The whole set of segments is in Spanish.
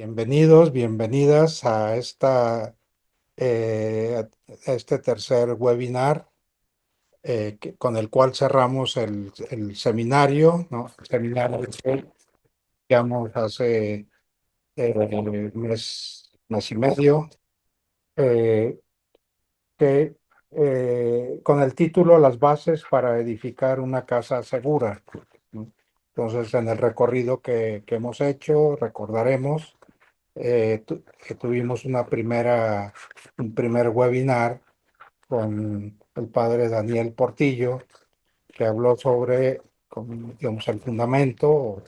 Bienvenidos, bienvenidas a este tercer webinar con el cual cerramos el seminario, ¿no? El seminario que iniciamos hace mes y medio, eh, con el título Las bases para edificar una casa segura, ¿no? Entonces, en el recorrido que hemos hecho, recordaremos que tuvimos un primer webinar con el padre Daniel Portillo, que habló sobre, digamos, el fundamento, o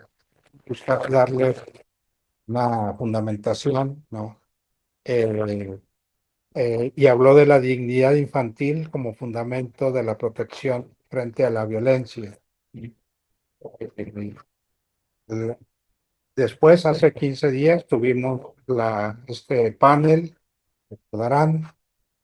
buscar darle una fundamentación, ¿no? Eh, y habló de la dignidad infantil como fundamento de la protección frente a la violencia. Eh, Después, hace 15 días, tuvimos este panel, recordarán,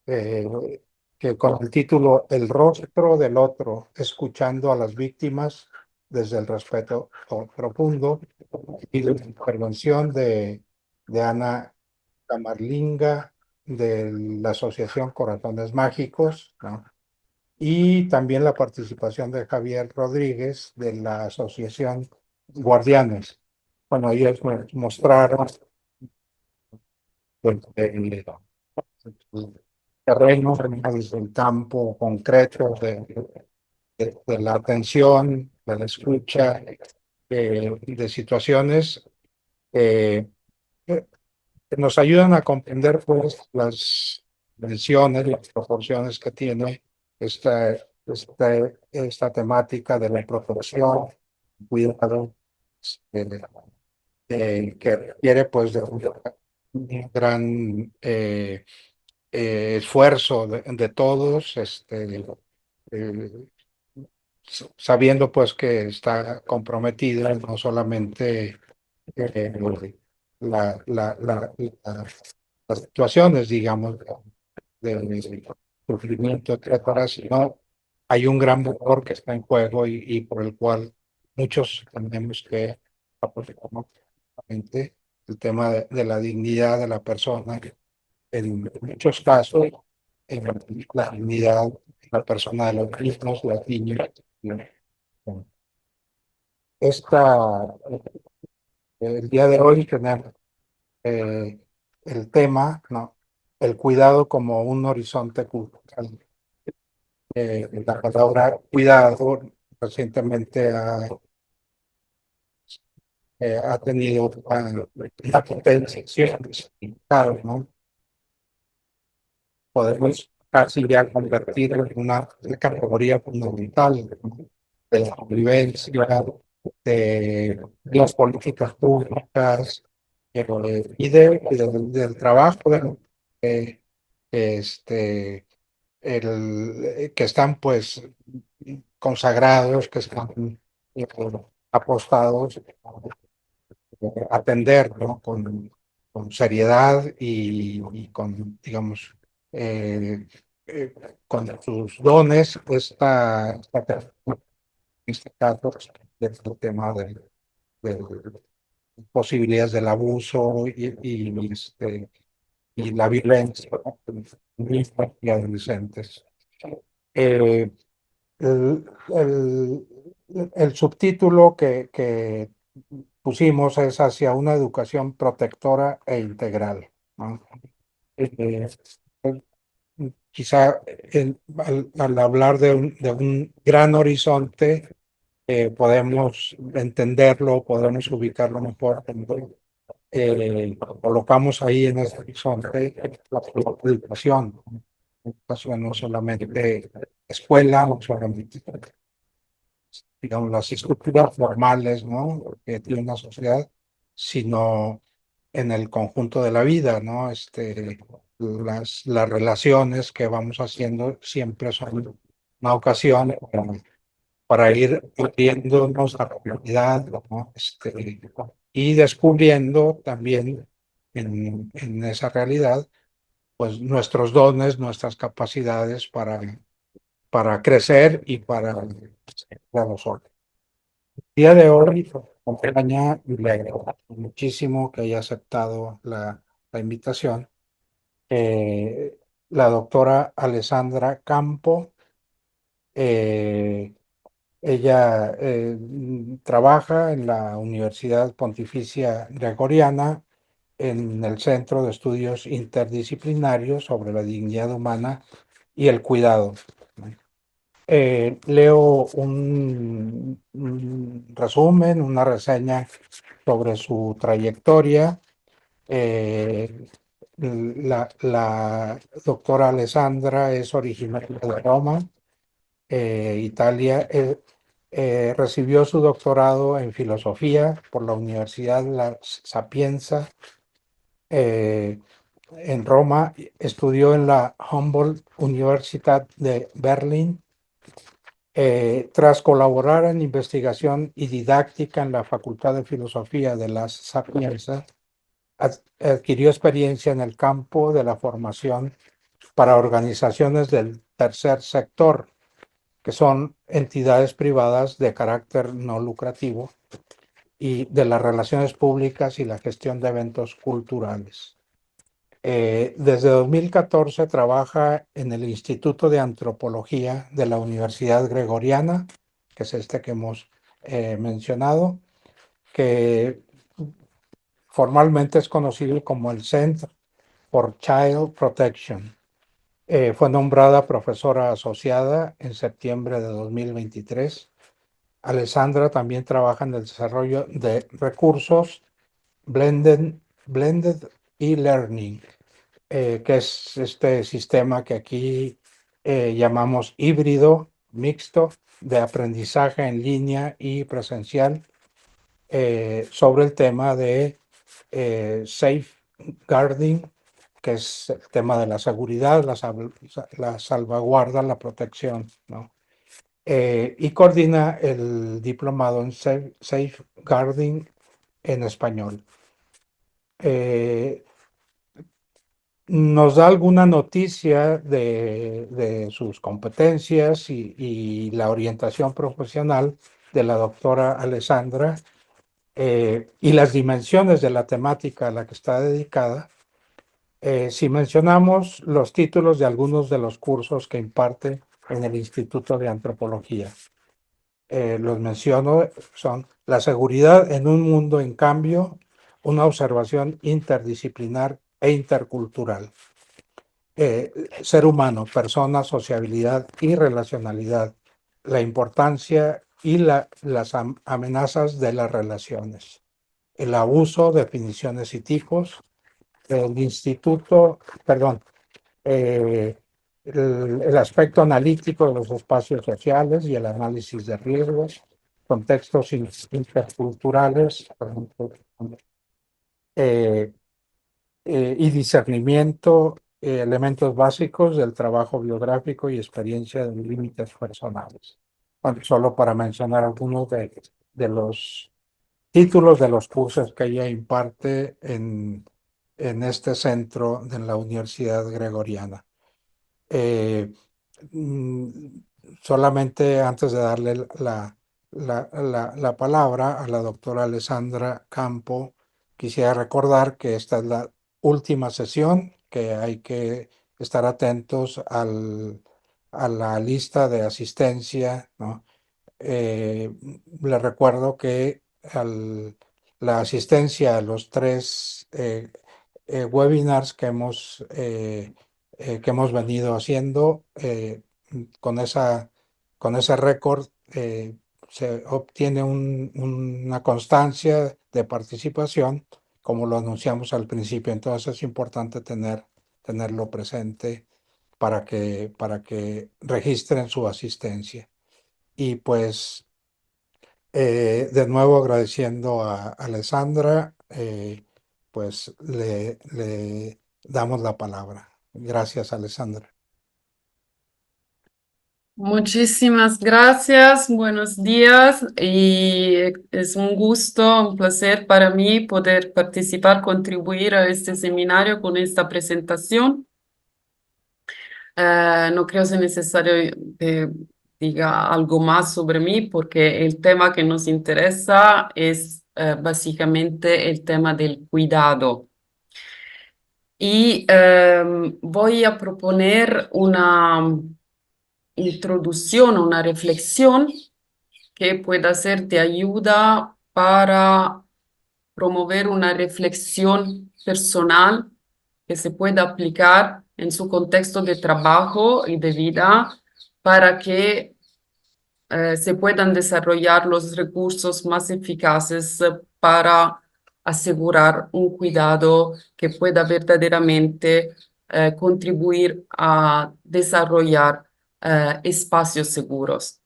eh, que con el título El rostro del otro, escuchando a las víctimas desde el respeto profundo, y la intervención de Ana Camarlinga de la Asociación Corazones Mágicos, ¿no? Y también la participación de Javier Rodríguez de la Asociación Guardianes. Bueno, ellos mostraron pues, el terreno, desde el campo concreto de la atención, de la escucha, de situaciones eh, que nos ayudan a comprender pues las dimensiones, las proporciones que tiene esta temática de la protección, cuidado, eh, que requiere pues de un gran esfuerzo de todos, eh, sabiendo pues que está comprometida no solamente la, la, la- la- las situaciones, digamos, de sufrimiento, etcétera, sino hay un gran valor que está en juego y por el cual muchos tenemos que apoyar, ¿no? El tema de la dignidad de la persona, en muchos casos, en la dignidad de la persona de los niños, las niñas. Esta, el día de hoy tenemos eh, el tema, ¿no? El cuidado como un horizonte cultural. La palabra cuidado recientemente ha tenido una potencia, claro, ¿no? Podemos casi ya convertirlo en una categoría fundamental, ¿no? De la convivencia, de las políticas públicas del trabajo, eh, este, que están pues consagrados, que están eh, apostados a atender, ¿no? Con seriedad y con, digamos, eh, eh, con sus dones, en este caso, del tema de posibilidades del abuso y la violencia, ¿no? En niños y adolescentes. Eh, el, el- el subtítulo que pusimos es hacia una educación protectora e integral, ¿no? Eh, Quizá al hablar de un gran horizonte, podemos entenderlo, podemos ubicarlo mejor. Colocamos ahí en ese horizonte la educación. Educación no solamente escuela, no solamente, digamos, las estructuras formales, ¿no? Que tiene una sociedad, sino en el conjunto de la vida, ¿no? Las relaciones que vamos haciendo siempre son una ocasión para ir viéndonos la realidad, ¿no? Y descubriendo también en esa realidad, pues nuestros dones, nuestras capacidades para crecer y para los otros. Día de hoy acompaña y le agradezco muchísimo que haya aceptado la invitación. Eh, la doctora Alessandra Campo, eh, ella trabaja en la Universidad Pontificia Gregoriana en el Centro de Estudios Interdisciplinarios sobre la Dignidad Humana y el Cuidado. Leo un resumen, una reseña sobre su trayectoria. Eh, la doctora Alessandra es originaria de Roma, Italia. Recibió su doctorado en filosofía por la Universidad La Sapienza en Roma. Estudió en la Humboldt Universitat de Berlín. Tras colaborar en investigación y didáctica en la Facultad de Filosofía de la Sapienza, adquirió experiencia en el campo de la formación para organizaciones del tercer sector, que son entidades privadas de carácter no lucrativo, y de las relaciones públicas y la gestión de eventos culturales. Desde 2014 trabaja en el Instituto de Antropología de la Universidad Gregoriana, que es este que hemos mencionado, que formalmente es conocido como el Center for Child Protection. Fue nombrada profesora asociada en septiembre de 2023. Alessandra también trabaja en el desarrollo de recursos Blended e-Learning, que es este sistema que aquí llamamos híbrido, mixto, de aprendizaje en línea y presencial, sobre el tema de safeguarding, que es el tema de la seguridad, la salvaguarda, la protección, ¿no? Y coordina el diplomado en safeguarding en español. Nos da alguna noticia de sus competencias y la orientación profesional de la doctora Alessandra, y las dimensiones de la temática a la que está dedicada. Si mencionamos los títulos de algunos de los cursos que imparte en el Instituto de Antropología, los menciono, son la seguridad en un mundo en cambio, una observación interdisciplinar e intercultural. Ser humano, persona, sociabilidad y relacionalidad, la importancia y las amenazas de las relaciones, el abuso, definiciones y tipos, el instituto, perdón, eh, el aspecto analítico de los espacios sociales y el análisis de riesgos, contextos interculturales, por ejemplo, eh, y discernimiento, elementos básicos del trabajo biográfico y experiencia de límites personales. Bueno, solo para mencionar algunos de los títulos de los cursos que ella imparte en este centro de la Universidad Gregoriana. Eh, mm, Solamente antes de darle la palabra a la doctora Alessandra Campo, quisiera recordar que esta es la última sesión, que hay que estar atentos a la lista de asistencia, ¿no? Eh, Le recuerdo que la asistencia a los tres webinars que hemos venido haciendo, con con ese récord, se obtiene una constancia de participación, como lo anunciamos al principio. Entonces es importante tenerlo presente para que registren su asistencia. Y pues de nuevo agradeciendo a Alessandra, pues le damos la palabra. Gracias, Alessandra. Muchísimas gracias, buenos días y es un gusto, un placer para mí poder participar, contribuir a este seminario con esta presentación. No creo sea necesario que diga algo más sobre mí porque el tema que nos interesa es básicamente el tema del cuidado. Y voy a proponer una introducción, una reflexión que pueda ser de ayuda para promover una reflexión personal que se pueda aplicar en su contexto de trabajo y de vida para que se puedan desarrollar los recursos más eficaces para asegurar un cuidado que pueda verdaderamente contribuir a desarrollar espacios seguros.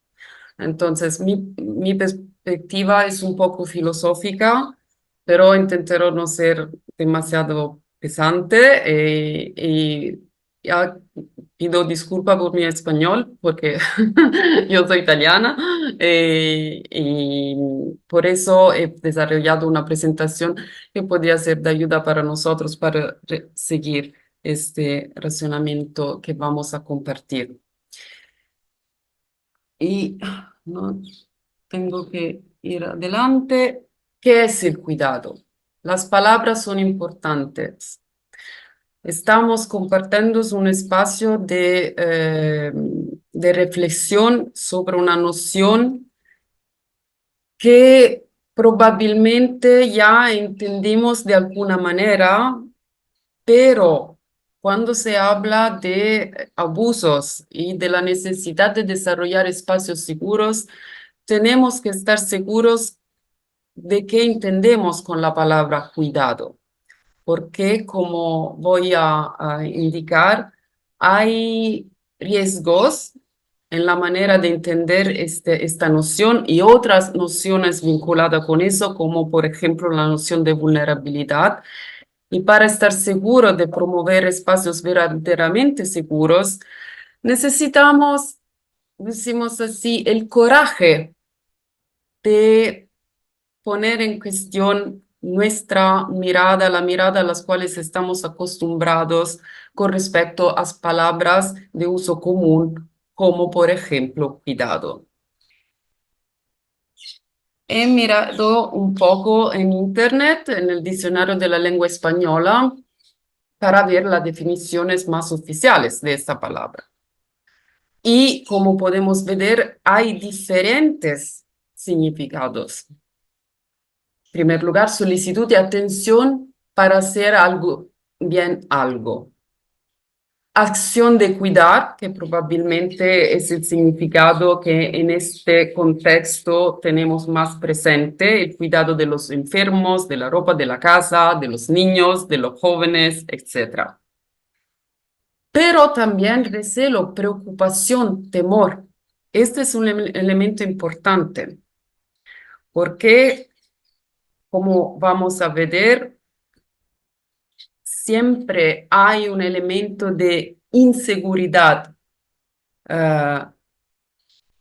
Entonces, mi perspectiva es un poco filosófica, pero intentaré no ser demasiado pesante y ya pido disculpa por mi español porque yo soy italiana y por eso he desarrollado una presentación que podría ser de ayuda para nosotros para seguir este razonamiento que vamos a compartir. Y no tengo que ir adelante. ¿Qué es el cuidado? Las palabras son importantes. Estamos compartiendo un espacio de reflexión sobre una noción que probablemente ya entendimos de alguna manera, pero cuando se habla de abusos y de la necesidad de desarrollar espacios seguros, tenemos que estar seguros de qué entendemos con la palabra cuidado, porque como voy a indicar, hay riesgos en la manera de entender esta noción y otras nociones vinculadas con eso, como por ejemplo la noción de vulnerabilidad. Y para estar seguro de promover espacios verdaderamente seguros, necesitamos, decimos así, el coraje de poner en cuestión nuestra mirada, la mirada a las cuales estamos acostumbrados con respecto a las palabras de uso común, como por ejemplo cuidado. He mirado un poco en internet, en el diccionario de la lengua española, para ver las definiciones más oficiales de esta palabra. Y como podemos ver, hay diferentes significados. En primer lugar, solicitud de atención para hacer algo, bien algo. Acción de cuidar, que probablemente es el significado que en este contexto tenemos más presente, el cuidado de los enfermos, de la ropa, de la casa, de los niños, de los jóvenes, etc. Pero también recelo, preocupación, temor. Este es un elemento importante porque, como vamos a ver, siempre hay un elemento de inseguridad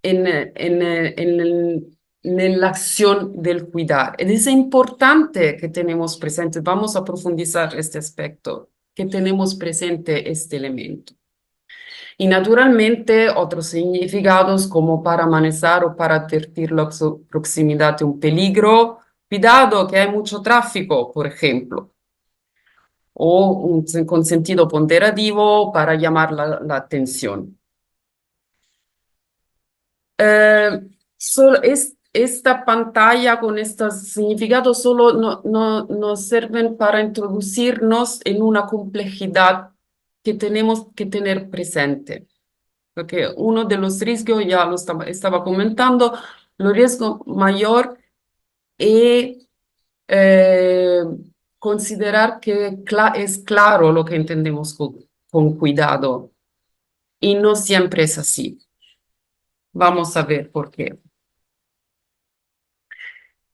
en la acción del cuidar. Es importante que tenemos presente, vamos a profundizar este aspecto, que tenemos presente este elemento. Y naturalmente otros significados como para amenazar o para advertir la proximidad de un peligro, cuidado que hay mucho tráfico, por ejemplo, o con sentido ponderativo para llamar la atención. Esta pantalla con estos significados solo nos sirven para introducirnos en una complejidad que tenemos que tener presente. Porque uno de los riesgos, ya lo estaba comentando, el riesgo mayor es considerar que es claro lo que entendemos con cuidado y no siempre es así. Vamos a ver por qué.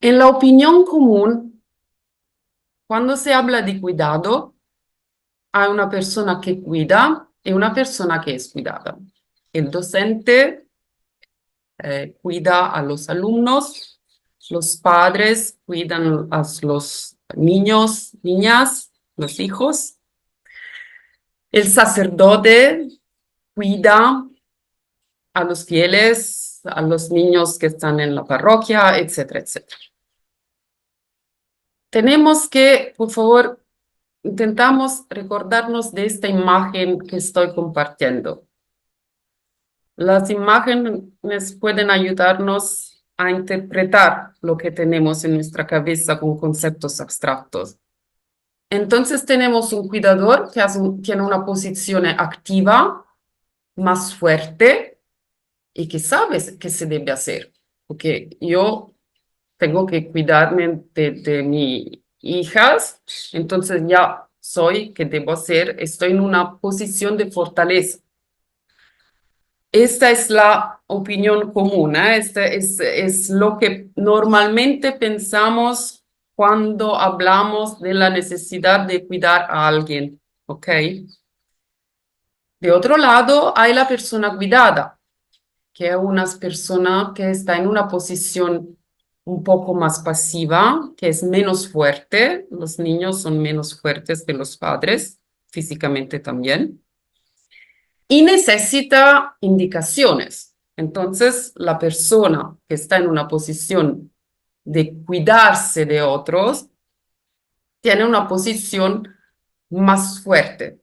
En la opinión común, cuando se habla de cuidado, hay una persona que cuida y una persona que es cuidada. El docente cuida a los alumnos, los padres cuidan a los niños, niñas, los hijos. El sacerdote cuida a los fieles, a los niños que están en la parroquia, etcétera, etcétera. tenemos que, por favor, intentamos recordarnos de esta imagen que estoy compartiendo. Las imágenes pueden ayudarnos a interpretar lo que tenemos en nuestra cabeza con conceptos abstractos. Entonces tenemos un cuidador que tiene una posición activa, más fuerte y que sabe qué se debe hacer. Porque yo tengo que cuidarme de mis hijas, entonces ya soy, ¿qué debo hacer? Estoy en una posición de fortaleza. Esta es la opinión común, ¿eh? Este es lo que normalmente pensamos cuando hablamos de la necesidad de cuidar a alguien, ¿ok? De otro lado, hay la persona cuidada, que es una persona que está en una posición un poco más pasiva, que es menos fuerte. Los niños son menos fuertes que los padres, físicamente también, y necesita indicaciones. Entonces, la persona que está en una posición de cuidarse de otros tiene una posición más fuerte,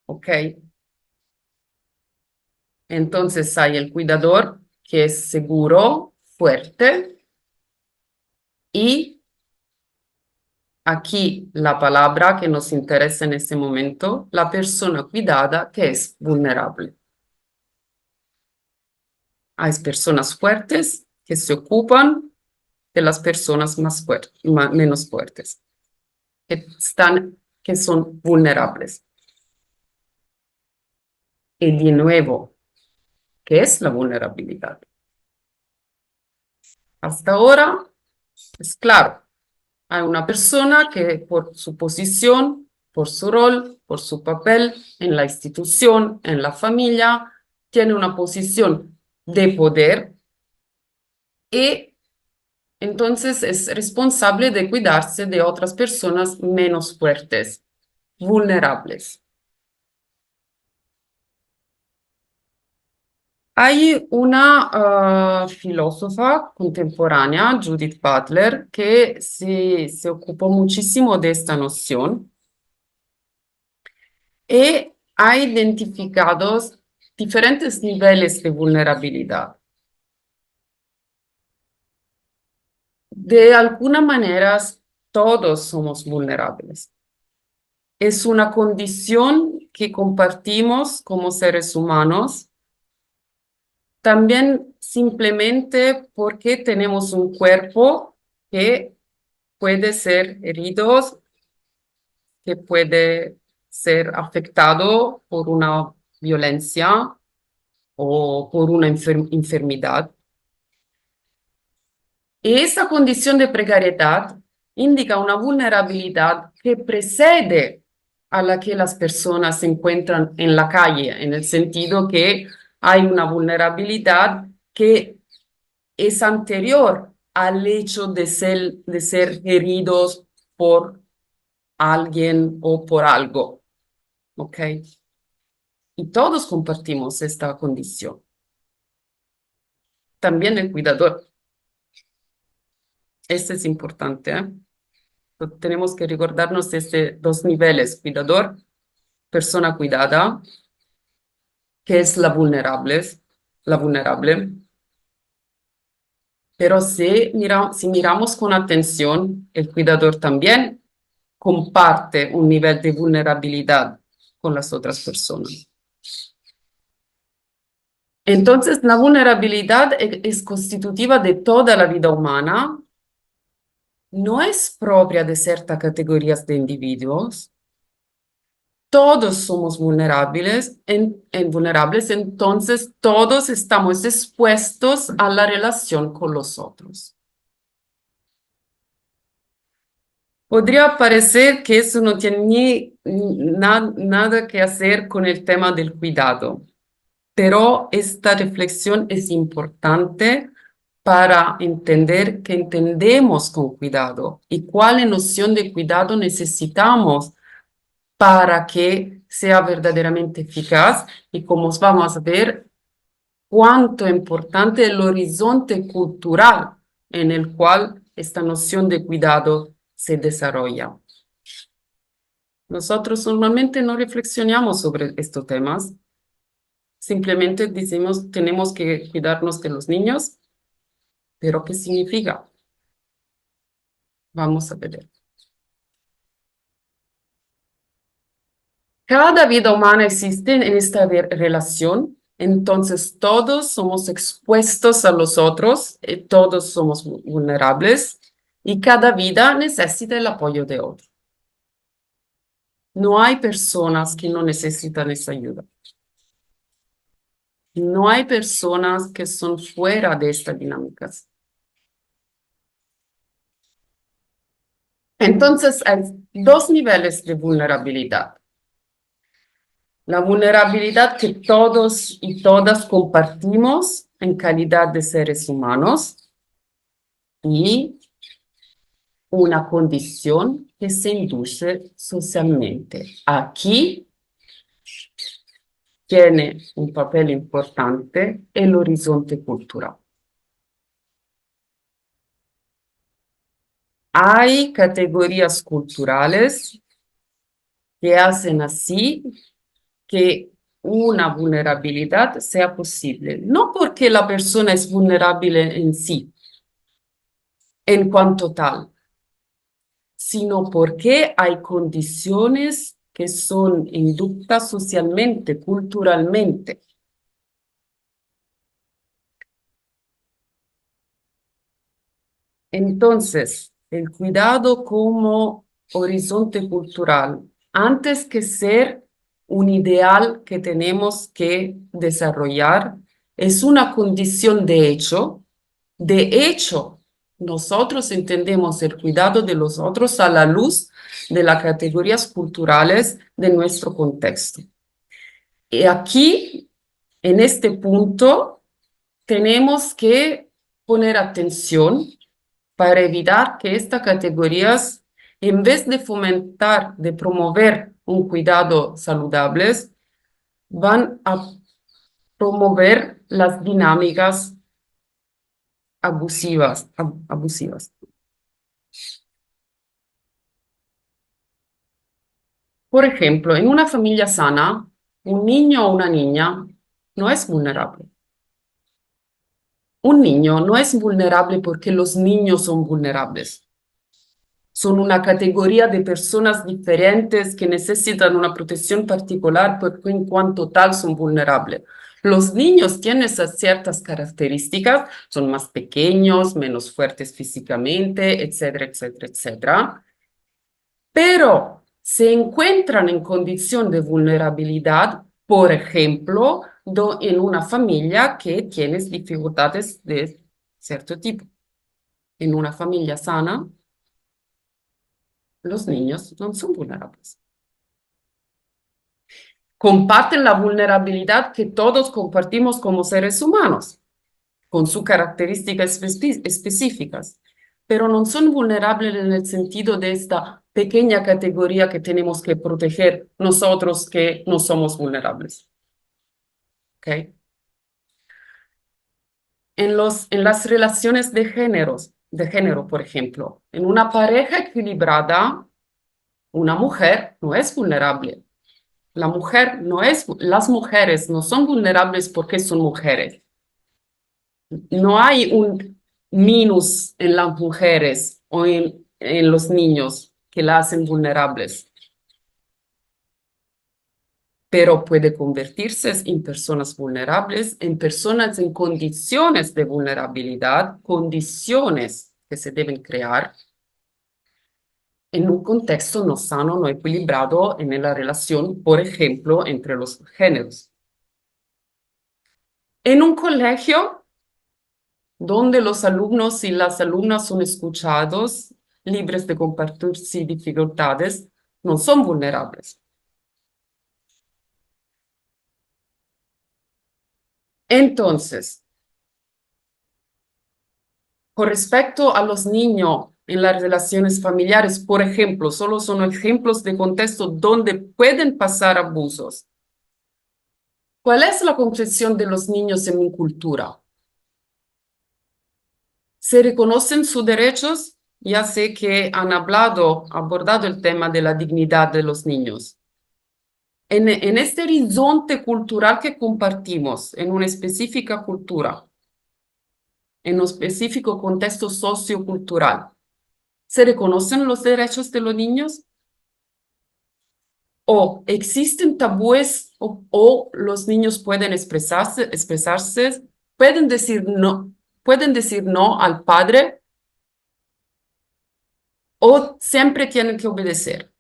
¿ok? Entonces hay el cuidador que es seguro, fuerte, y aquí la palabra que nos interesa en este momento, la persona cuidada que es vulnerable. Hay personas fuertes que se ocupan de las personas más fuertes, menos fuertes, que son vulnerables. Y de nuevo, ¿qué es la vulnerabilidad? Hasta ahora es claro. Hay una persona que por su posición, por su rol, por su papel en la institución, en la familia, tiene una posición de poder y entonces es responsable de cuidarse de otras personas menos fuertes, vulnerables. Hay una filósofa contemporánea, Judith Butler, que se ocupó muchísimo de esta noción y ha identificado diferentes niveles de vulnerabilidad. De alguna manera, todos somos vulnerables. Es una condición que compartimos como seres humanos, también simplemente porque tenemos un cuerpo que puede ser herido, que puede ser afectado por una violencia o por una enfermedad. Y esa condición de precariedad indica una vulnerabilidad que precede a la que las personas se encuentran en la calle, en el sentido que hay una vulnerabilidad que es anterior al hecho de ser heridos por alguien o por algo. ¿Ok? Y todos compartimos esta condición. También el cuidador. Este es importante, ¿eh? Tenemos que recordarnos de estos dos niveles, cuidador, persona cuidada, que es la vulnerable. Pero si miramos con atención, el cuidador también comparte un nivel de vulnerabilidad con las otras personas. Entonces, la vulnerabilidad es constitutiva de toda la vida humana, no es propia de ciertas categorías de individuos. Todos somos vulnerables, vulnerables, entonces todos estamos expuestos a la relación con los otros. Podría parecer que eso no tiene nada que hacer con el tema del cuidado, pero esta reflexión es importante para entender que entendemos con cuidado y cuál noción de cuidado necesitamos para que sea verdaderamente eficaz y como vamos a ver, cuánto importante el horizonte cultural en el cual esta noción de cuidado se desarrolla. Nosotros normalmente no reflexionamos sobre estos temas, simplemente decimos tenemos que cuidarnos de los niños, pero ¿qué significa? Vamos a ver. Cada vida humana existe en esta relación, entonces todos somos expuestos a los otros, todos somos vulnerables y cada vida necesita el apoyo de otro. No hay personas que no necesitan esa ayuda. No hay personas que son fuera de estas dinámicas. Entonces hay dos niveles de vulnerabilidad. La vulnerabilidad que todos y todas compartimos en calidad de seres humanos y una condición que se induce socialmente. Aquí tiene un papel importante el horizonte cultural. Hay categorías culturales que hacen así que una vulnerabilidad sea posible, no porque la persona es vulnerable en sí, en cuanto tal, sino porque hay condiciones que son inductas socialmente, culturalmente. Entonces, el cuidado como horizonte cultural, antes que ser un ideal que tenemos que desarrollar, es una condición de hecho. De hecho, nosotros entendemos el cuidado de los otros a la luz de las categorías culturales de nuestro contexto. Y aquí, en este punto, tenemos que poner atención para evitar que estas categorías, en vez de fomentar, de promover un cuidado saludable, van a promover las dinámicas abusivas. Por ejemplo, en una familia sana, un niño o una niña no es vulnerable. Un niño no es vulnerable porque los niños son vulnerables. Son una categoría de personas diferentes que necesitan una protección particular porque en cuanto tal son vulnerables. Los niños tienen esas ciertas características, son más pequeños, menos fuertes físicamente, etcétera, etcétera, etcétera. Pero se encuentran en condición de vulnerabilidad, por ejemplo, en una familia que tiene dificultades de cierto tipo. En una familia sana, los niños no son vulnerables. Comparten la vulnerabilidad que todos compartimos como seres humanos, con sus características específicas, pero no son vulnerables en el sentido de esta pequeña categoría que tenemos que proteger nosotros que no somos vulnerables. ¿Okay? En las relaciones de género, por ejemplo, en una pareja equilibrada, una mujer no es vulnerable. Las mujeres no son vulnerables porque son mujeres. No hay un minus en las mujeres o en los niños que la hacen vulnerables, pero puede convertirse en personas vulnerables, en personas en condiciones de vulnerabilidad, condiciones que se deben crear en un contexto no sano, no equilibrado en la relación, por ejemplo, entre los géneros. En un colegio donde los alumnos y las alumnas son escuchados, libres de compartir sus dificultades, no son vulnerables. Entonces, con respecto a los niños en las relaciones familiares, por ejemplo, solo son ejemplos de contexto donde pueden pasar abusos. ¿Cuál es la concepción de los niños en mi cultura? ¿Se reconocen sus derechos? ya sé que han abordado el tema de la dignidad de los niños. En este horizonte cultural que compartimos, en una específica cultura, en un específico contexto sociocultural, ¿se reconocen los derechos de los niños? ¿O existen tabúes o los niños pueden expresarse, pueden decir no al padre o siempre tienen que obedecer?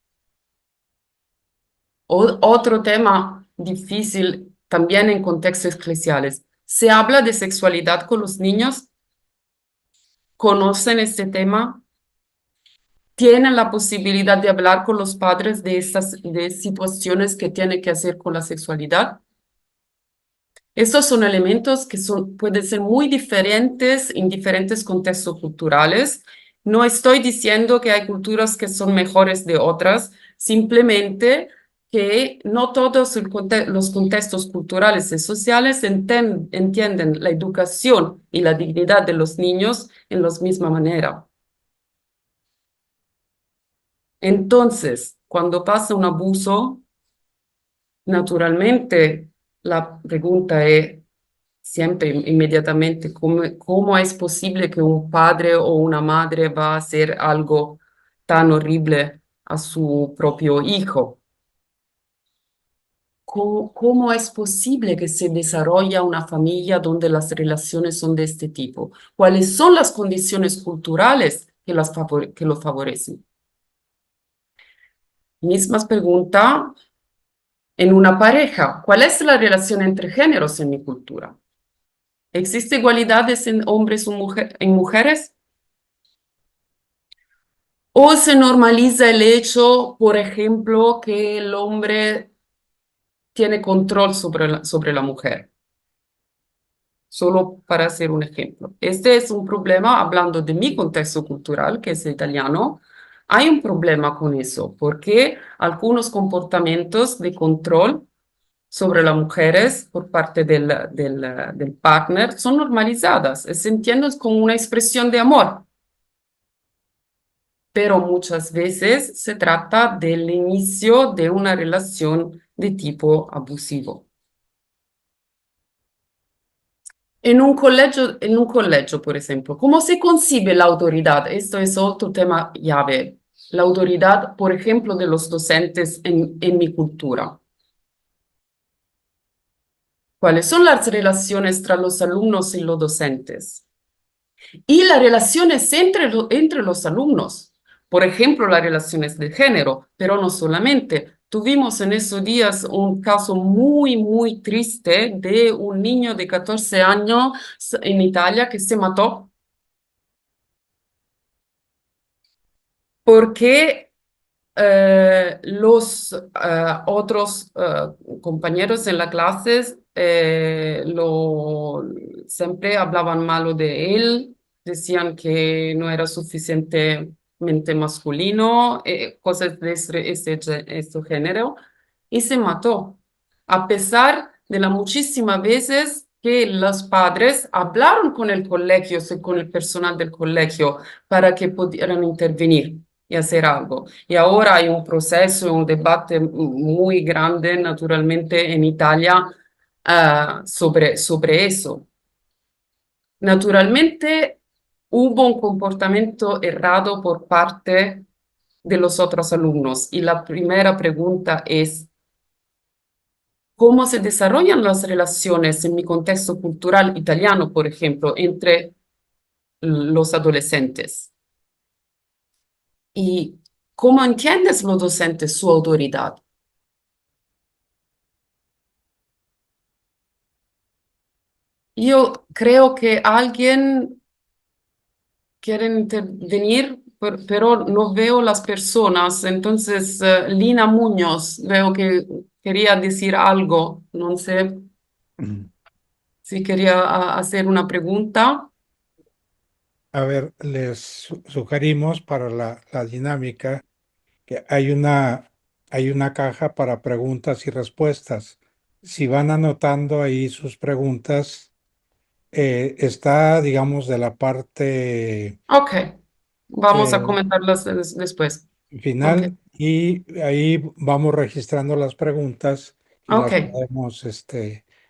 Otro tema difícil también en contextos eclesiales. ¿Se habla de sexualidad con los niños? ¿Conocen este tema? ¿Tienen la posibilidad de hablar con los padres de estas de situaciones que tienen que hacer con la sexualidad? Estos son elementos que pueden ser muy diferentes en diferentes contextos culturales. No estoy diciendo que hay culturas que son mejores de otras, simplemente que no todos los contextos culturales y sociales entienden la educación y la dignidad de los niños en la misma manera. Entonces, cuando pasa un abuso, naturalmente la pregunta es siempre inmediatamente cómo es posible que un padre o una madre va a hacer algo tan horrible a su propio hijo. ¿Cómo es posible que se desarrolla una familia donde las relaciones son de este tipo? ¿Cuáles son las condiciones culturales que lo favorecen? Mismas pregunta en una pareja. ¿Cuál es la relación entre géneros en mi cultura? ¿Existe igualdades en hombres en mujeres? ¿O se normaliza el hecho, por ejemplo, que el hombre tiene control sobre la mujer? Solo para hacer un ejemplo. Este es un problema, hablando de mi contexto cultural, que es italiano. Hay un problema con eso, porque algunos comportamientos de control sobre las mujeres por parte del partner son normalizadas, se entienden como una expresión de amor, pero muchas veces se trata del inicio de una relación de tipo abusivo. En un colegio, por ejemplo, ¿cómo se concibe la autoridad? Esto es otro tema llave. La autoridad, por ejemplo, de los docentes en mi cultura. ¿Cuáles son las relaciones entre los alumnos y los docentes? Y las relaciones entre los alumnos. Por ejemplo, las relaciones de género, pero no solamente. Tuvimos en esos días un caso muy, muy triste de un niño de 14 años en Italia que se mató porque los otros compañeros en la clase siempre hablaban malo de él, decían que no era suficientemente masculino, cosas de este género, y se mató, a pesar de las muchísimas veces que los padres hablaron con el colegio, con el personal del colegio, para que pudieran intervenir y hacer algo. Y ahora hay un proceso, un debate muy grande, naturalmente, en Italia sobre eso. Naturalmente, hubo un comportamiento errado por parte de los otros alumnos. Y la primera pregunta es, ¿cómo se desarrollan las relaciones en mi contexto cultural italiano, por ejemplo, entre los adolescentes? ¿Y cómo entiendes los docentes su autoridad? Yo creo que alguien quiere intervenir, pero no veo las personas. Entonces, Lina Muñoz, veo que quería decir algo. No sé si quería hacer una pregunta. A ver, les sugerimos para la dinámica que hay una caja para preguntas y respuestas. Si van anotando ahí sus preguntas, está, digamos, de la parte Ok, Vamos a comentarlas después. Ok, final y ahí vamos registrando las preguntas y ok, las podemos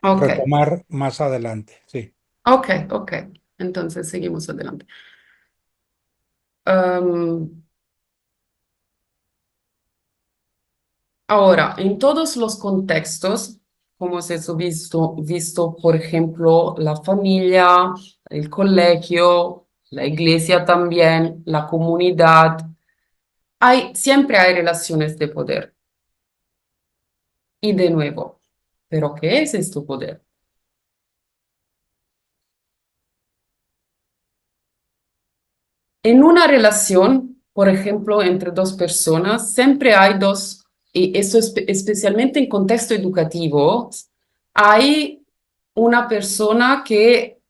ok, retomar más adelante. Sí. ok, ok. Entonces seguimos adelante. Am, Ahora, en todos los contextos, como se ha visto, por ejemplo, la familia, el colegio, la iglesia también, la comunidad, siempre hay relaciones de poder. Y de nuevo, ¿pero qué es este poder? En una relación, por ejemplo, entre dos personas, siempre hay dos, y eso especialmente en contexto educativo, hay una persona que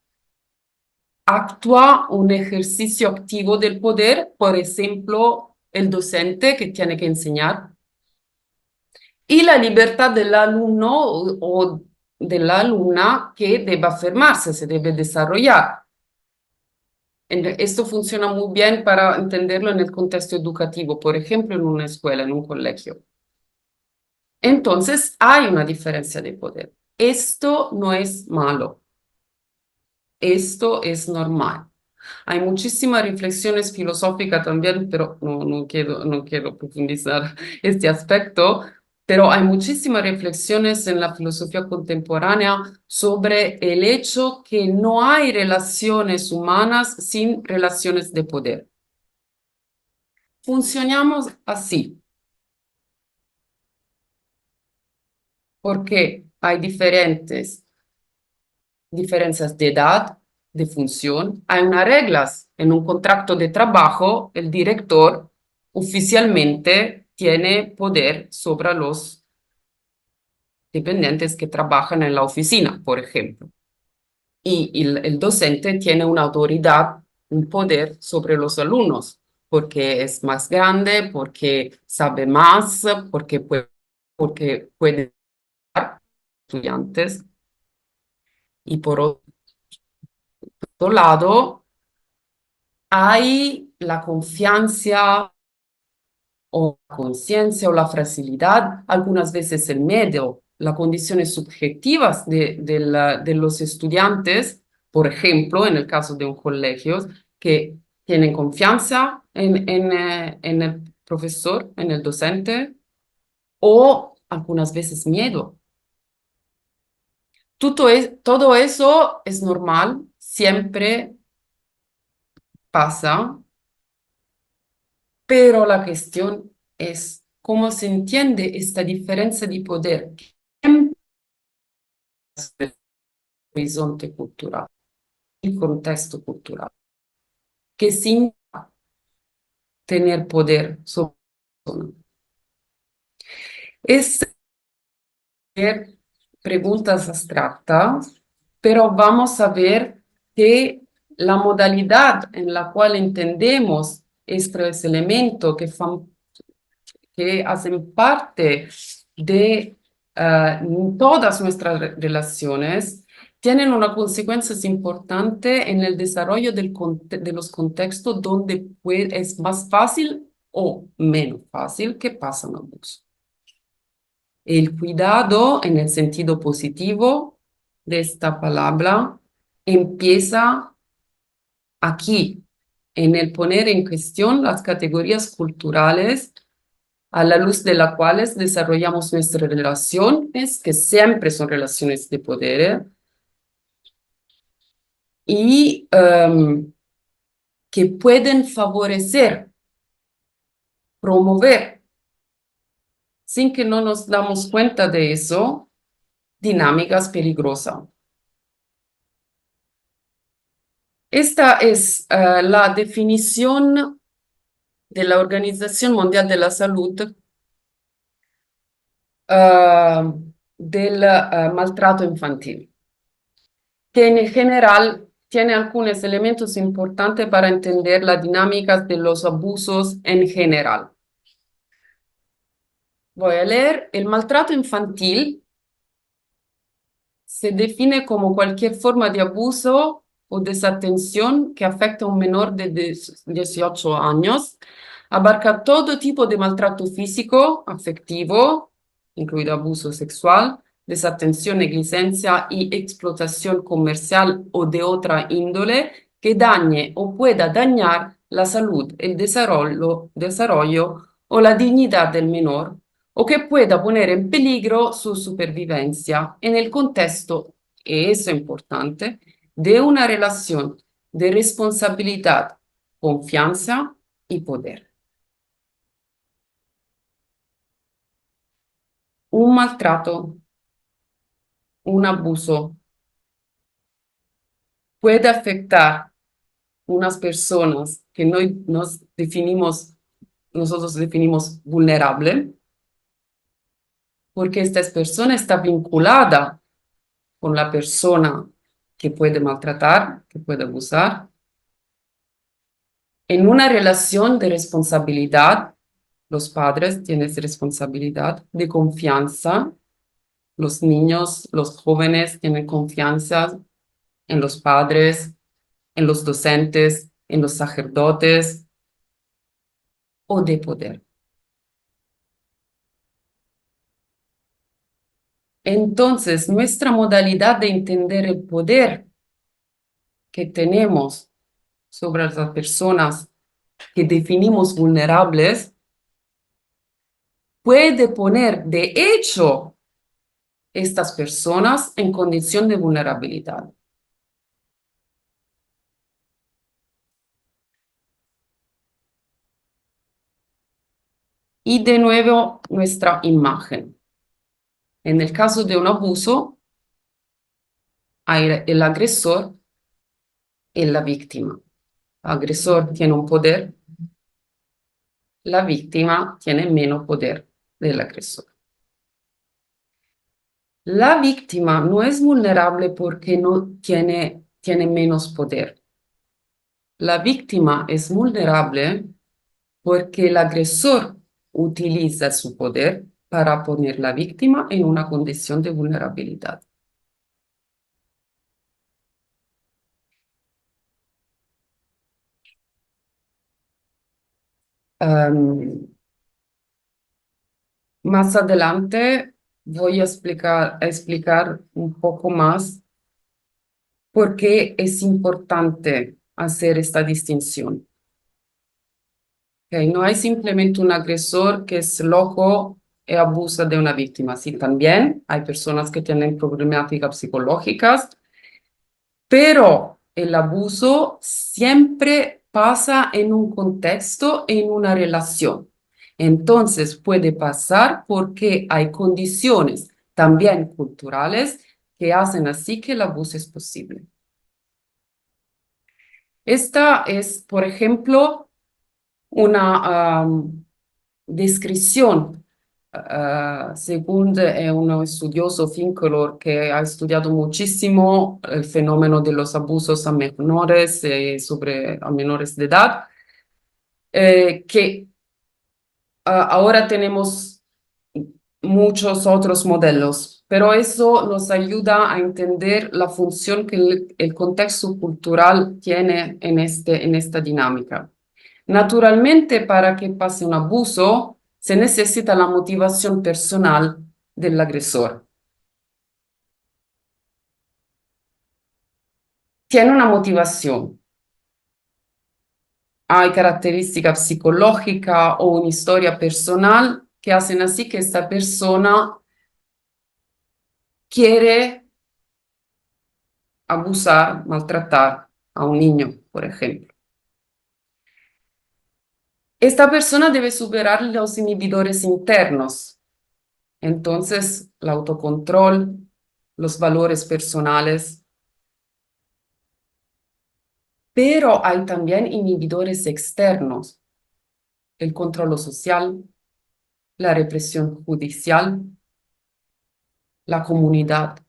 actúa un ejercicio activo del poder, por ejemplo, el docente que tiene que enseñar, y la libertad del alumno o de la alumna que debe afirmarse, se debe desarrollar. Esto funciona muy bien para entenderlo en el contexto educativo, por ejemplo, en una escuela, en un colegio. Entonces, hay una diferencia de poder. Esto no es malo, esto es normal. Hay muchísimas reflexiones filosóficas también, pero no quiero profundizar este aspecto, pero hay muchísimas reflexiones en la filosofía contemporánea sobre el hecho que no hay relaciones humanas sin relaciones de poder. Funcionamos así, porque hay diferencias de edad, de función. Hay unas reglas. En un contrato de trabajo, el director oficialmente tiene poder sobre los dependientes que trabajan en la oficina, por ejemplo. Y el docente tiene una autoridad, un poder sobre los alumnos, porque es más grande, porque sabe más, porque puede dar estudiantes. Y por otro lado, hay la confianza o la conciencia o la fragilidad, algunas veces el miedo, las condiciones subjetivas de los estudiantes, por ejemplo, en el caso de un colegio, que tienen confianza en el profesor, en el docente, o algunas veces miedo. Todo eso es normal, siempre pasa, pero la cuestión es cómo se entiende esta diferencia de poder en el horizonte cultural, el contexto cultural, que sin tener poder sobre la persona. Es hacer preguntas abstractas, pero vamos a ver que la modalidad en la cual entendemos estos elementos que hacen parte de todas nuestras relaciones, tienen una consecuencia importante en el desarrollo de los contextos donde es más fácil o menos fácil que pasan abuso. El cuidado en el sentido positivo de esta palabra empieza aquí, en el poner en cuestión las categorías culturales a la luz de las cuales desarrollamos nuestras relaciones, que siempre son relaciones de poder, y que pueden favorecer, promover, sin que no nos damos cuenta de eso, dinámicas peligrosas. Esta es la definición de la Organización Mundial de la Salud del maltrato infantil, que en general tiene algunos elementos importantes para entender las dinámicas de los abusos en general. Voy a leer: el maltrato infantil se define como cualquier forma de abuso o desatención que afecta a un menor de 18 años. Abarca todo tipo de maltrato físico, afectivo, incluido abuso sexual, desatención, negligencia y explotación comercial o de otra índole que dañe o pueda dañar la salud, el desarrollo o la dignidad del menor o que pueda poner en peligro su supervivencia en el contexto, y eso es importante, de una relación de responsabilidad, confianza y poder. Un maltrato, un abuso puede afectar unas personas que nosotros definimos vulnerable, porque esta persona está vinculada con la persona que puede maltratar, que puede abusar, en una relación de responsabilidad. Los padres tienen responsabilidad de confianza, los niños, los jóvenes tienen confianza en los padres, en los docentes, en los sacerdotes o de poder. Entonces, nuestra modalidad de entender el poder que tenemos sobre las personas que definimos vulnerables puede poner, de hecho, estas personas en condición de vulnerabilidad. Y de nuevo, nuestra imagen. En el caso de un abuso, hay el agresor y la víctima. El agresor tiene un poder, la víctima tiene menos poder del agresor. La víctima no es vulnerable porque no tiene menos poder. La víctima es vulnerable porque el agresor utiliza su poder para poner a la víctima en una condición de vulnerabilidad. Más adelante voy a explicar un poco más por qué es importante hacer esta distinción. No hay simplemente un agresor que es loco y abusa de una víctima. Sí, también hay personas que tienen problemáticas psicológicas, pero el abuso siempre pasa en un contexto, en una relación. Entonces puede pasar porque hay condiciones también culturales que hacen así que el abuso es posible. Esta es, por ejemplo, una descripción, según un estudioso Finkelor que ha estudiado muchísimo el fenómeno de los abusos a menores, a menores de edad, que ahora tenemos muchos otros modelos, pero eso nos ayuda a entender la función que el contexto cultural tiene en esta dinámica. Naturalmente, para que pase un abuso, se necesita la motivación personal del agresor. Tiene una motivación. Hay características psicológicas o una historia personal que hacen así que esta persona quiere abusar, maltratar a un niño, por ejemplo. Esta persona debe superar los inhibidores internos. Entonces, el autocontrol, los valores personales. Pero hay también inhibidores externos, el control social, la represión judicial, la comunidad.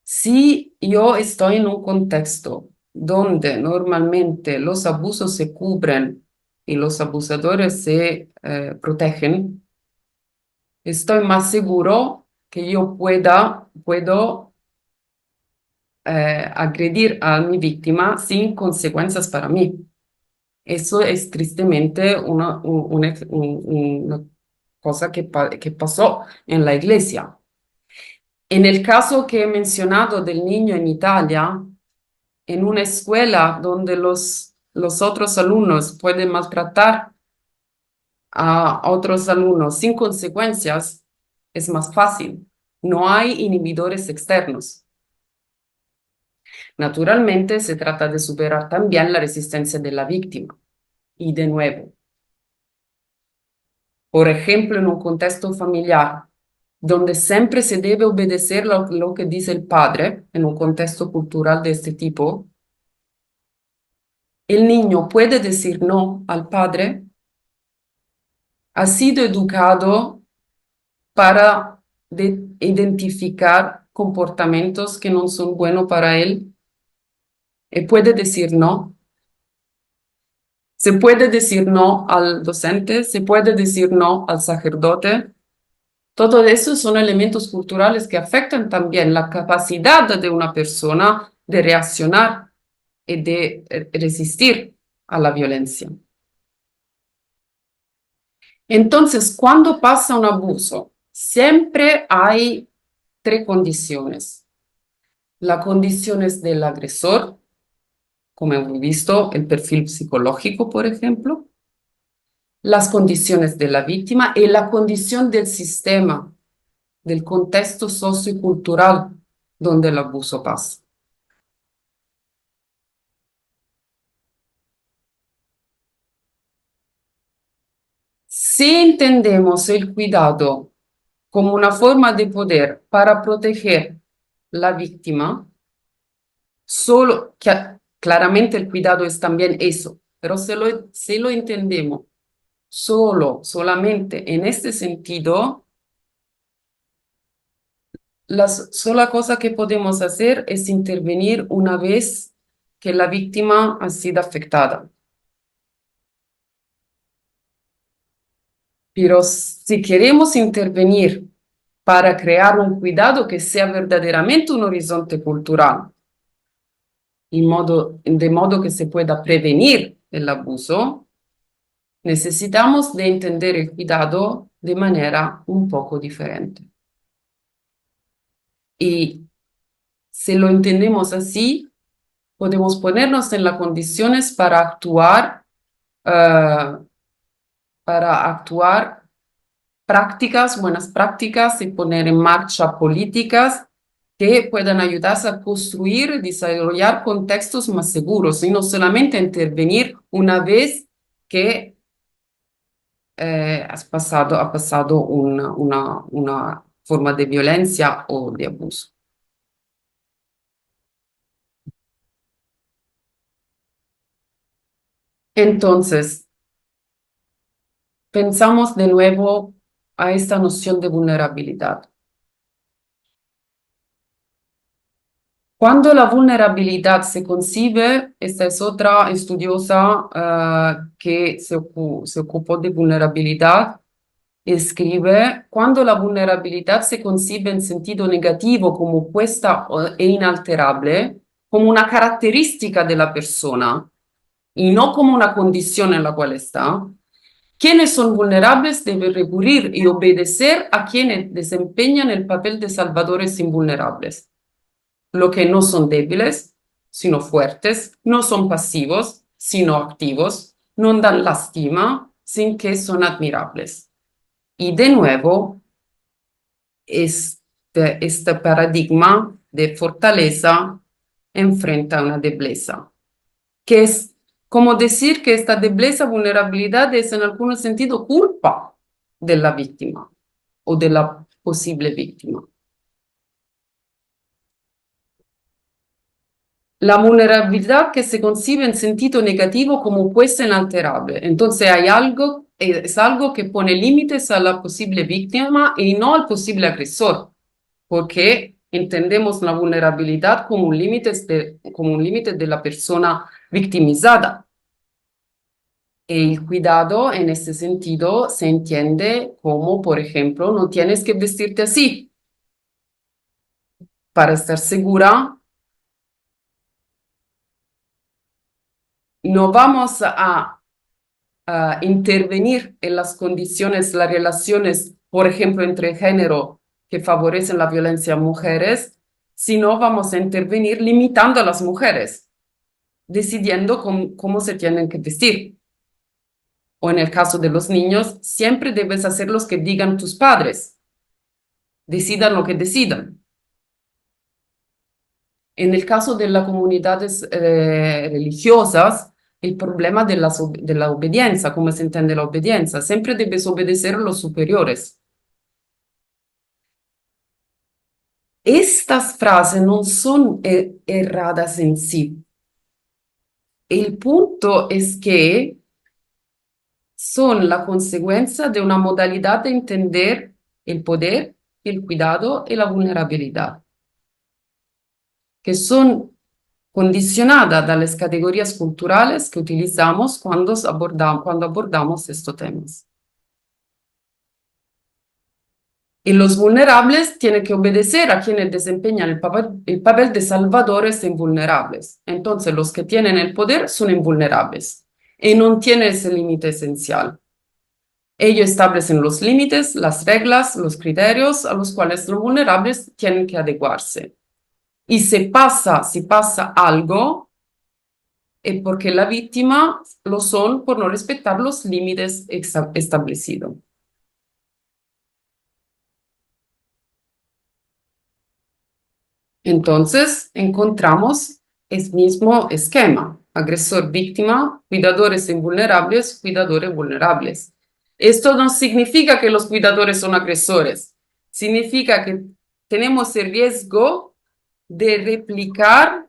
Si yo estoy en un contexto donde normalmente los abusos se cubren y los abusadores se protegen, estoy más seguro que yo puedo agredir a mi víctima sin consecuencias para mí. Eso es tristemente una cosa que pasó en la iglesia. En el caso que he mencionado del niño en Italia, en una escuela donde los otros alumnos pueden maltratar a otros alumnos sin consecuencias, es más fácil. No hay inhibidores externos. Naturalmente, se trata de superar también la resistencia de la víctima. Y de nuevo, por ejemplo, en un contexto familiar, donde siempre se debe obedecer lo que dice el padre, en un contexto cultural de este tipo, el niño puede decir no al padre, ha sido educado para identificar comportamientos que no son buenos para él, y puede decir no. Se puede decir no al docente, se puede decir no al sacerdote. Todo eso son elementos culturales que afectan también la capacidad de una persona de reaccionar y de resistir a la violencia. Entonces, cuando pasa un abuso, siempre hay tres condiciones. La condición es del agresor, como hemos visto, el perfil psicológico, por ejemplo, las condiciones de la víctima y la condición del sistema, del contexto sociocultural donde el abuso pasa. Si entendemos el cuidado como una forma de poder para proteger la víctima, solo que claramente el cuidado es también eso, pero si lo entendemos solamente en este sentido, la sola cosa que podemos hacer es intervenir una vez que la víctima ha sido afectada. Pero si queremos intervenir para crear un cuidado que sea verdaderamente un horizonte cultural, de modo que se pueda prevenir el abuso, necesitamos de entender el cuidado de manera un poco diferente. Y si lo entendemos así, podemos ponernos en las condiciones eh, para actuar prácticas, buenas prácticas y poner en marcha políticas que puedan ayudarse a construir y desarrollar contextos más seguros y no solamente intervenir una vez que ha pasado una forma de violencia o de abuso. Entonces, pensamos de nuevo a esta noción de vulnerabilidad. Cuando la vulnerabilidad se concibe, esta es otra estudiosa que se ocupó de vulnerabilidad, escribe, cuando la vulnerabilidad se concibe en sentido negativo como puesta e inalterable, como una característica de la persona y no como una condición en la cual está, quienes son vulnerables deben recurrir y obedecer a quienes desempeñan el papel de salvadores invulnerables. Lo que no son débiles, sino fuertes, no son pasivos, sino activos, no dan lástima, sin que son admirables. Y de nuevo, este paradigma de fortaleza enfrenta una debilidad, que es como decir que esta debilidad, vulnerabilidad es en algún sentido culpa de la víctima o de la posible víctima. La vulnerabilidad que se concibe en sentido negativo como puesta inalterable. Entonces hay algo, es algo que pone límites a la posible víctima y no al posible agresor, porque entendemos la vulnerabilidad como como un límite de la persona victimizada. El cuidado en este sentido se entiende como, por ejemplo, no tienes que vestirte así para estar segura no vamos a intervenir en las condiciones, las relaciones, por ejemplo, entre género que favorecen la violencia a mujeres, sino vamos a intervenir limitando a las mujeres, decidiendo cómo se tienen que vestir. O en el caso de los niños, siempre debes hacer lo que digan tus padres, decidan lo que decidan. En el caso de las comunidades religiosas, el problema de la obediencia, ¿cómo se entiende la obediencia? Siempre debes obedecer a los superiores. Estas frases no son erradas en sí. El punto es que son la consecuencia de una modalidad de entender el poder, el cuidado y la vulnerabilidad, que son condicionadas a las categorías culturales que utilizamos cuando abordamos estos temas. Y los vulnerables tienen que obedecer a quienes desempeñan el papel de salvadores e invulnerables. Entonces, los que tienen el poder son invulnerables y no tienen ese límite esencial. Ellos establecen los límites, las reglas, los criterios a los cuales los vulnerables tienen que adecuarse. Y si pasa algo, es porque la víctima lo son por no respetar los límites establecidos. Entonces, encontramos el mismo esquema: agresor, víctima, cuidadores invulnerables, cuidadores vulnerables. Esto no significa que los cuidadores son agresores, significa que tenemos el riesgo de replicar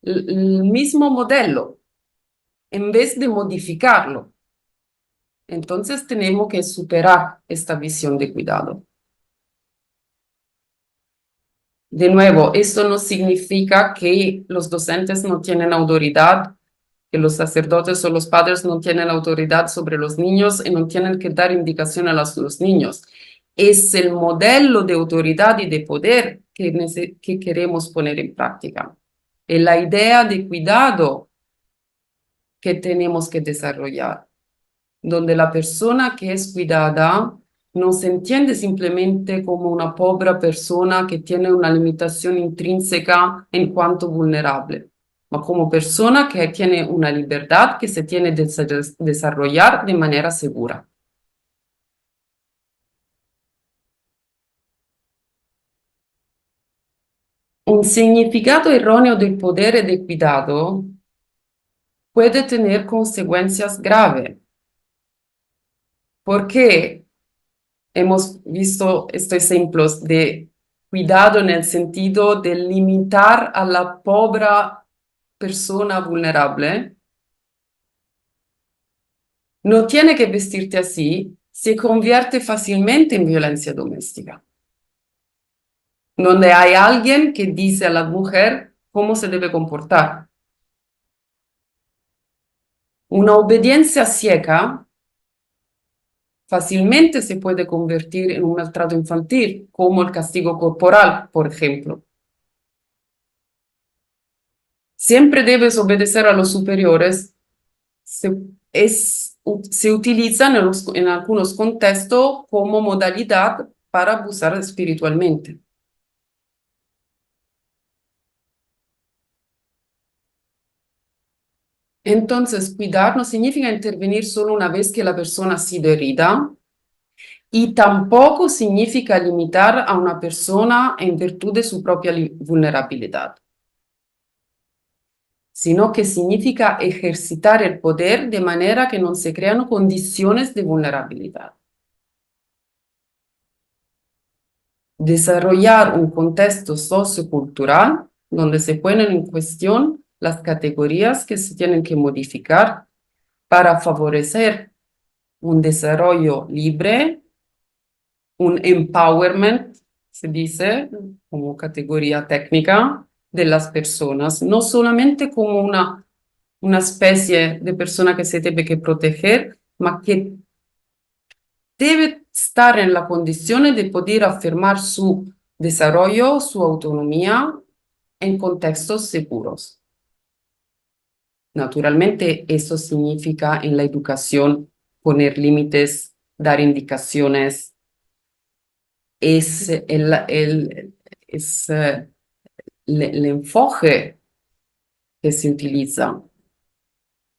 el mismo modelo en vez de modificarlo. Entonces tenemos que superar esta visión de cuidado. De nuevo, esto no significa que los docentes no tienen autoridad, que los sacerdotes o los padres no tienen autoridad sobre los niños y no tienen que dar indicación a los niños. Es el modelo de autoridad y de poder que queremos poner en práctica. Es la idea de cuidado que tenemos que desarrollar, donde la persona que es cuidada no se entiende simplemente como una pobre persona que tiene una limitación intrínseca en cuanto vulnerable, ma como persona que tiene una libertad que se tiene que desarrollar de manera segura. Un significado erróneo del poder y del cuidado puede tener consecuencias graves, porque hemos visto estos ejemplos de cuidado en el sentido de limitar a la pobre persona vulnerable. No tiene que vestirte así, se convierte fácilmente en violencia doméstica, donde hay alguien que dice a la mujer cómo se debe comportar. Una obediencia ciega fácilmente se puede convertir en un maltrato infantil, como el castigo corporal, por ejemplo. Siempre debes obedecer a los superiores. Se utilizan en algunos contextos como modalidad para abusar espiritualmente. Entonces, cuidar no significa intervenir solo una vez que la persona ha sido herida, y tampoco significa limitar a una persona en virtud de su propia vulnerabilidad, sino que significa ejercitar el poder de manera que no se crean condiciones de vulnerabilidad. Desarrollar un contexto sociocultural donde se ponen en cuestión las categorías que se tienen que modificar para favorecer un desarrollo libre, un empowerment, se dice como categoría técnica, de las personas, no solamente como una especie de persona que se debe que proteger, ma que debe estar en la condición de poder afirmar su desarrollo, su autonomía en contextos seguros. Naturalmente, eso significa en la educación poner límites, dar indicaciones, es el enfoque que se utiliza,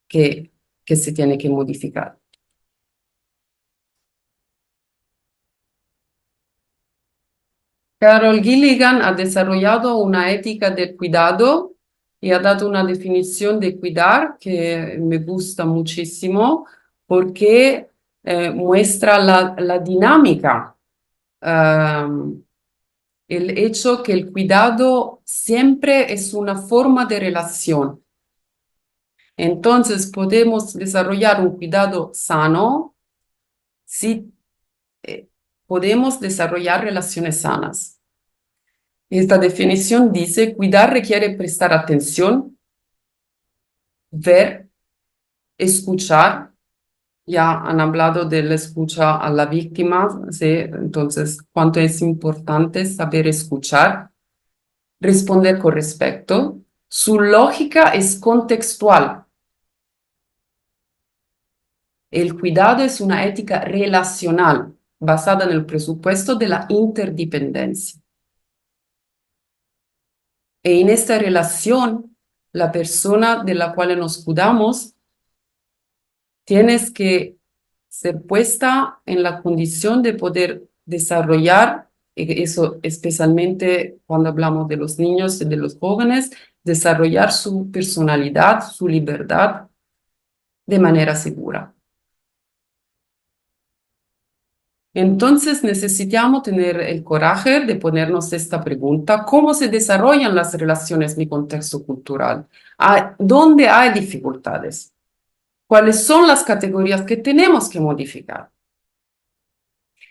que, que se tiene que modificar. Carol Gilligan ha desarrollado una ética del cuidado y ha dado una definición de cuidar que me gusta muchísimo porque muestra la dinámica, el hecho que el cuidado siempre es una forma de relación. Entonces podemos desarrollar un cuidado sano si podemos desarrollar relaciones sanas. Esta definición dice, cuidar requiere prestar atención, ver, escuchar. Ya han hablado de la escucha a la víctima, ¿sí? Entonces, cuánto es importante saber escuchar, responder con respeto. Su lógica es contextual. El cuidado es una ética relacional basada en el presupuesto de la interdependencia. Y en esta relación, la persona de la cual nos cuidamos tienes que ser puesta en la condición de poder desarrollar, eso especialmente cuando hablamos de los niños y de los jóvenes, desarrollar su personalidad, su libertad de manera segura. Entonces necesitamos tener el coraje de ponernos esta pregunta: ¿cómo se desarrollan las relaciones en mi contexto cultural? ¿Dónde hay dificultades? ¿Cuáles son las categorías que tenemos que modificar?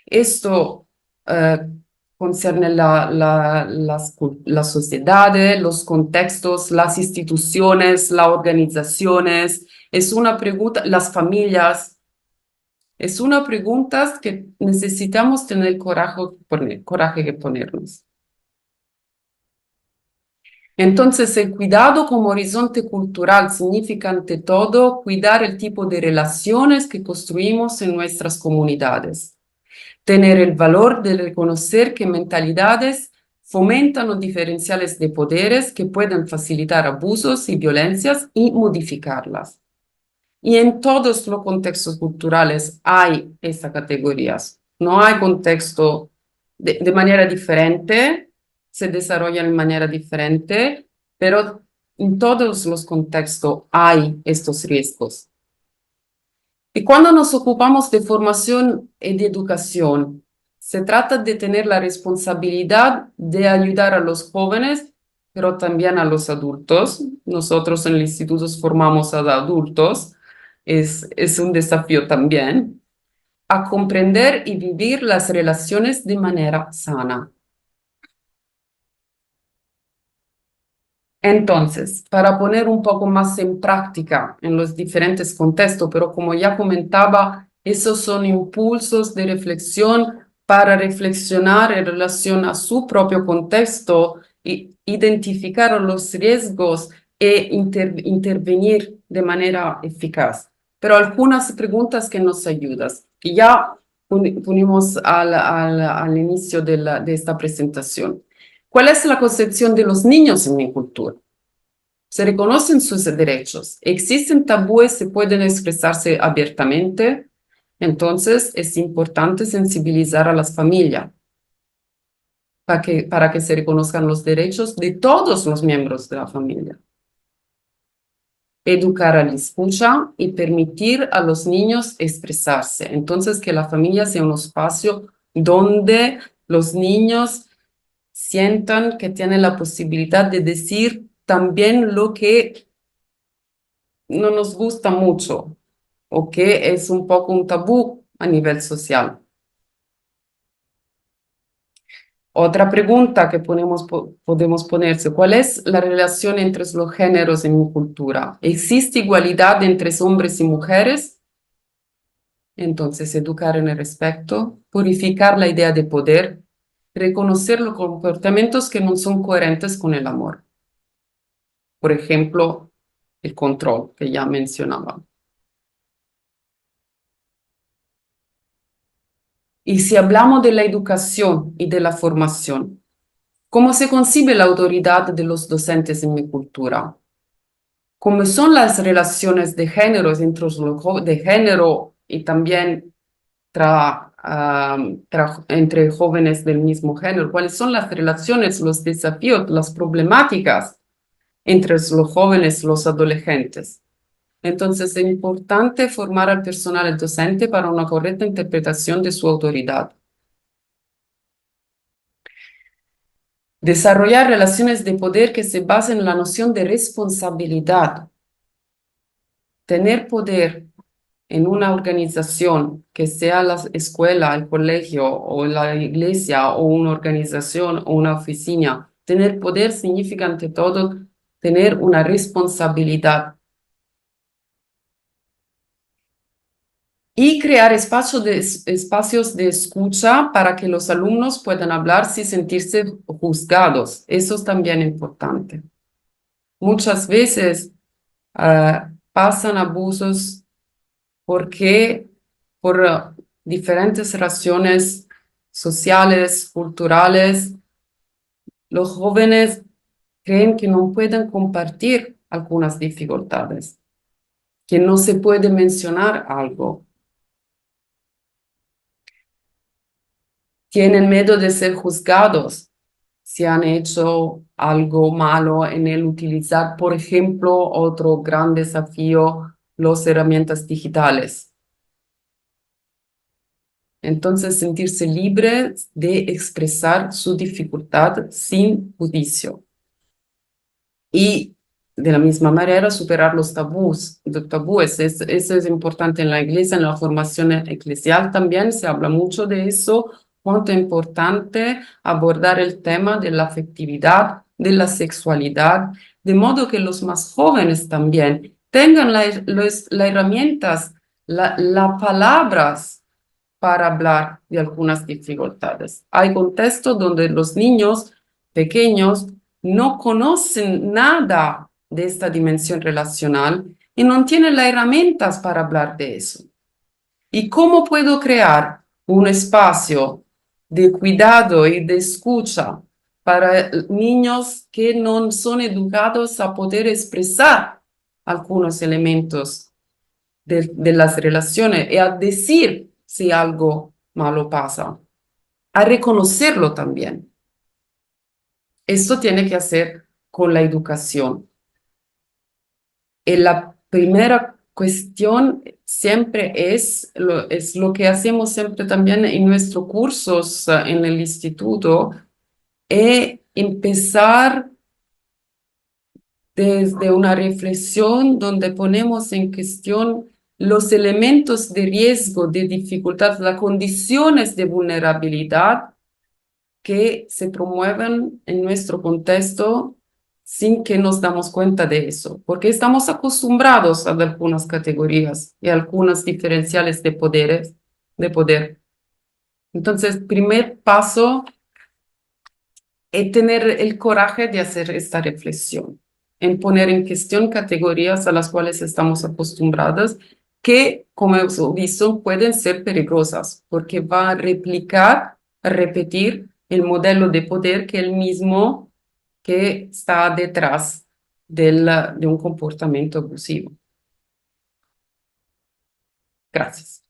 Esto concierne las sociedades, los contextos, las instituciones, las organizaciones. Es una pregunta, las familias. Es una pregunta que necesitamos tener coraje que ponernos. Entonces, el cuidado como horizonte cultural significa, ante todo, cuidar el tipo de relaciones que construimos en nuestras comunidades. Tener el valor de reconocer que mentalidades fomentan los diferenciales de poderes que pueden facilitar abusos y violencias y modificarlas. Y en todos los contextos culturales hay estas categorías. No hay contexto de manera diferente, se desarrollan de manera diferente, pero en todos los contextos hay estos riesgos. Y cuando nos ocupamos de formación y de educación, se trata de tener la responsabilidad de ayudar a los jóvenes, pero también a los adultos. Nosotros en el instituto formamos a adultos, es un desafío también, a comprender y vivir las relaciones de manera sana. Entonces, para poner un poco más en práctica en los diferentes contextos, pero como ya comentaba, esos son impulsos de reflexión para reflexionar en relación a su propio contexto y identificar los riesgos e intervenir de manera eficaz. Pero algunas preguntas que nos ayudan, que ya ponimos al inicio de esta presentación. ¿Cuál es la concepción de los niños en mi cultura? ¿Se reconocen sus derechos? ¿Existen tabúes que pueden expresarse abiertamente? Entonces, es importante sensibilizar a las familias para que se reconozcan los derechos de todos los miembros de la familia. Educar a la escucha y permitir a los niños expresarse. Entonces, que la familia sea un espacio donde los niños sientan que tienen la posibilidad de decir también lo que no nos gusta mucho o que es un poco un tabú a nivel social. Otra pregunta que podemos ponerse: ¿cuál es la relación entre los géneros en mi cultura? ¿Existe igualdad entre hombres y mujeres? Entonces, educar en el respecto, purificar la idea de poder, reconocer los comportamientos que no son coherentes con el amor. Por ejemplo, el control que ya mencionaba. Y si hablamos de la educación y de la formación, ¿cómo se concibe la autoridad de los docentes en mi cultura? ¿Cómo son las relaciones de género de género y también entre jóvenes del mismo género? ¿Cuáles son las relaciones, los desafíos, las problemáticas entre los jóvenes y los adolescentes? Entonces, es importante formar al personal docente para una correcta interpretación de su autoridad. Desarrollar relaciones de poder que se basen en la noción de responsabilidad. Tener poder en una organización, que sea la escuela, el colegio o la iglesia o una organización o una oficina, tener poder significa ante todo tener una responsabilidad y crear espacios de escucha para que los alumnos puedan hablar sin sentirse juzgados. Eso es también importante. Muchas veces pasan abusos porque por diferentes razones sociales, culturales, los jóvenes creen que no pueden compartir algunas dificultades, que no se puede mencionar algo. Tienen miedo de ser juzgados si han hecho algo malo en el utilizar, por ejemplo, otro gran desafío, las herramientas digitales. Entonces, sentirse libre de expresar su dificultad sin juicio. Y de la misma manera, superar los tabúes. Eso es importante en la iglesia, en la formación eclesial también se habla mucho de eso, cuánto es importante abordar el tema de la afectividad, de la sexualidad, de modo que los más jóvenes también tengan las herramientas, las palabras para hablar de algunas dificultades. Hay contextos donde los niños pequeños no conocen nada de esta dimensión relacional y no tienen las herramientas para hablar de eso. ¿Y cómo puedo crear un espacio de cuidado y de escucha para niños que no son educados a poder expresar algunos elementos de las relaciones y a decir si algo malo pasa, a reconocerlo también? Esto tiene que hacer con la educación. Y la primera cuestión siempre es lo que hacemos siempre también en nuestros cursos en el instituto, es empezar desde una reflexión donde ponemos en cuestión los elementos de riesgo, de dificultad, las condiciones de vulnerabilidad que se promueven en nuestro contexto sin que nos damos cuenta de eso, porque estamos acostumbrados a algunas categorías y algunas diferenciales de poder. Entonces, primer paso es tener el coraje de hacer esta reflexión, en poner en cuestión categorías a las cuales estamos acostumbradas, que, como hemos visto, pueden ser peligrosas, porque va a repetir el modelo de poder que el mismo que está detrás de un comportamiento abusivo. Gracias.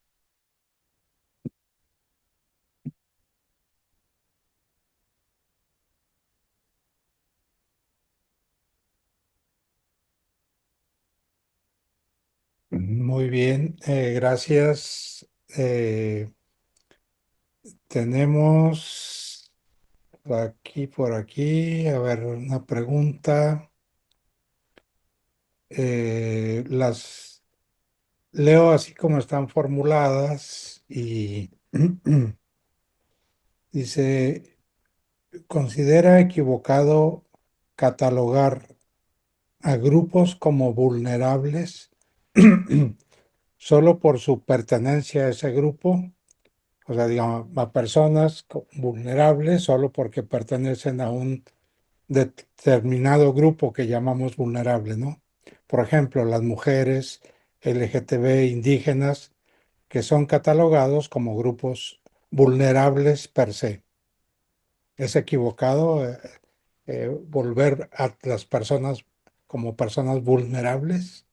Muy bien, gracias. Tenemos por aquí, a ver, una pregunta. Las leo así como están formuladas y dice, ¿considera equivocado catalogar a grupos como vulnerables solo por su pertenencia a ese grupo? O sea, digamos, a personas vulnerables solo porque pertenecen a un determinado grupo que llamamos vulnerable, ¿no? Por ejemplo, las mujeres LGTB indígenas, que son catalogados como grupos vulnerables per se. ¿Es equivocado volver a las personas como personas vulnerables?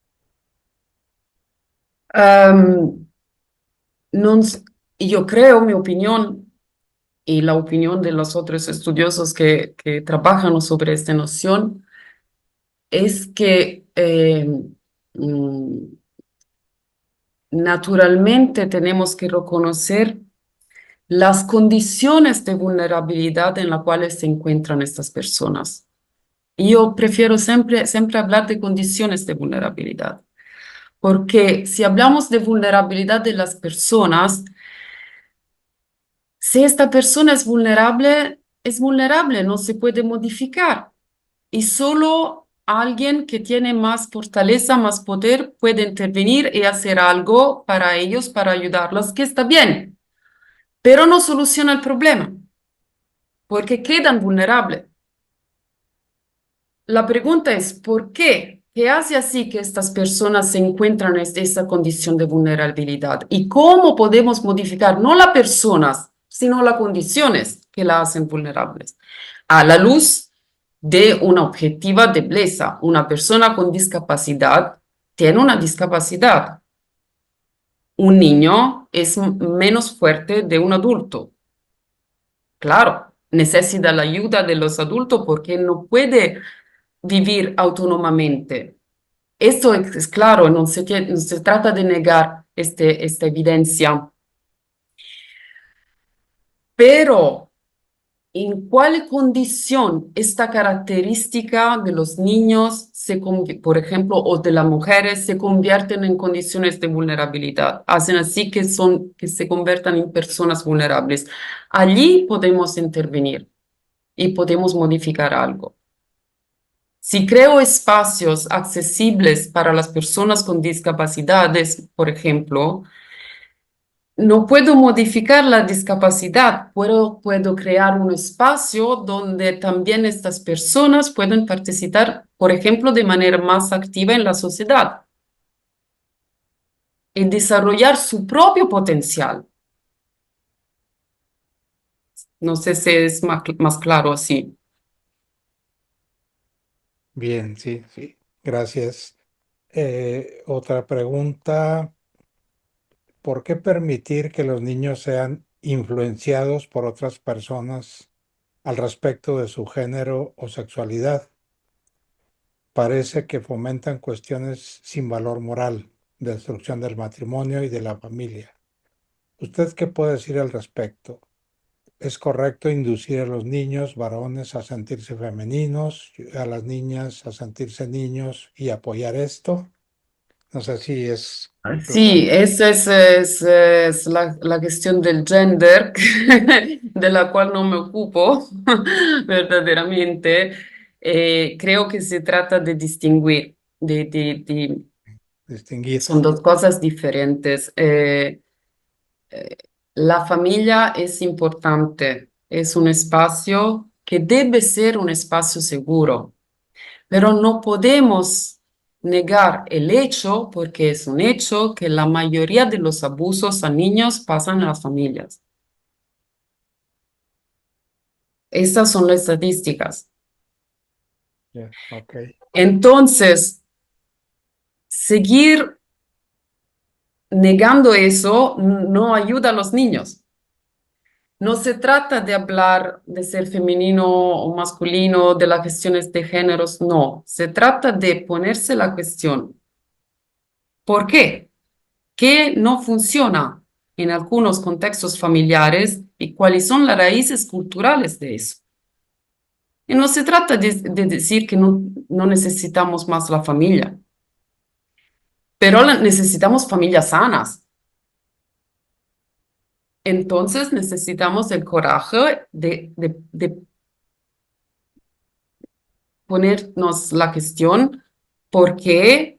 Ehm, non s- yo creo, mi opinión y la opinión de los otros estudiosos que trabajan sobre esta noción, es que mm, naturalmente tenemos que reconocer las condiciones de vulnerabilidad en las cuales se encuentran estas personas. Yo prefiero siempre hablar de condiciones de vulnerabilidad, porque si hablamos de vulnerabilidad de las personas, si esta persona es vulnerable, no se puede modificar. Y solo alguien que tiene más fortaleza, más poder, puede intervenir y hacer algo para ellos, para ayudarlos, que está bien, pero no soluciona el problema, porque quedan vulnerables. La pregunta es, ¿por qué? ¿Qué hace así que estas personas se encuentran en esta condición de vulnerabilidad? ¿Y cómo podemos modificar no las personas, sino las condiciones que la hacen vulnerables? A la luz de una objetiva debleza, una persona con discapacidad tiene una discapacidad. Un niño es menos fuerte de un adulto. Claro, necesita la ayuda de los adultos porque no puede vivir autónomamente. Esto es claro, no se trata de negar esta evidencia, pero ¿en cuál condición esta característica de los niños, por ejemplo, o de las mujeres, se convierten en condiciones de vulnerabilidad? Hacen así que se conviertan en personas vulnerables. Allí podemos intervenir y podemos modificar algo. Si creo espacios accesibles para las personas con discapacidades, por ejemplo, no puedo modificar la discapacidad, puedo crear un espacio donde también estas personas pueden participar, por ejemplo, de manera más activa en la sociedad y desarrollar su propio potencial. No sé si es más claro así. Bien, sí, sí. Gracias. Otra pregunta. ¿Por qué permitir que los niños sean influenciados por otras personas al respecto de su género o sexualidad? Parece que fomentan cuestiones sin valor moral, destrucción del matrimonio y de la familia. ¿Usted qué puede decir al respecto? ¿Es correcto inducir a los niños varones a sentirse femeninos, a las niñas a sentirse niños y apoyar esto? No sé si es Sí, completamente esa es la cuestión del gender, de la cual no me ocupo verdaderamente. Creo que se trata de distinguir, distinguido. son dos cosas diferentes. Eh, la familia es importante, es un espacio que debe ser un espacio seguro, pero no podemos negar el hecho, porque es un hecho, que la mayoría de los abusos a niños pasan en las familias. Estas son las estadísticas. Ya, ok. Entonces, seguir negando eso no ayuda a los niños. No se trata de hablar de ser femenino o masculino, de las cuestiones de géneros, no. Se trata de ponerse la cuestión, ¿por qué? ¿Qué no funciona en algunos contextos familiares y cuáles son las raíces culturales de eso? Y no se trata de decir que no necesitamos más la familia, pero necesitamos familias sanas. Entonces necesitamos el coraje de ponernos la cuestión por qué